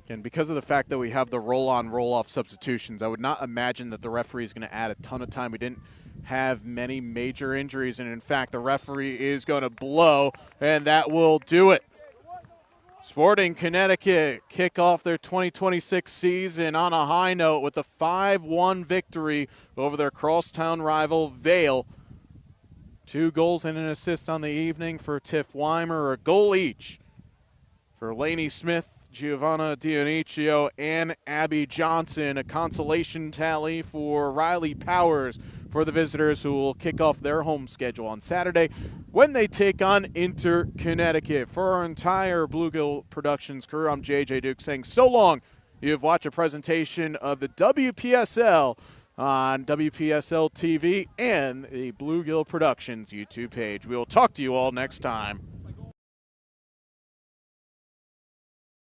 And because of the fact that we have the roll-on, roll-off substitutions, I would not imagine that the referee is going to add a ton of time. We didn't have many major injuries, and in fact, the referee is going to blow, and that will do it. Sporting Connecticut kick off their 2026 season on a high note with a 5-1 victory over their crosstown rival, Vale. 2 goals and an assist on the evening for Tiff Weimer, a goal each for Lainey Smith, Giovanna Dioniccio, and Abby Johnson. A consolation tally for Riley Powers for the visitors, who will kick off their home schedule on Saturday when they take on Inter Connecticut. For our entire Bluegill Productions crew, I'm JJ Duke saying so long. You've watched a presentation of the WPSL on WPSL TV and the Bluegill Productions YouTube page. We will talk to you all next time.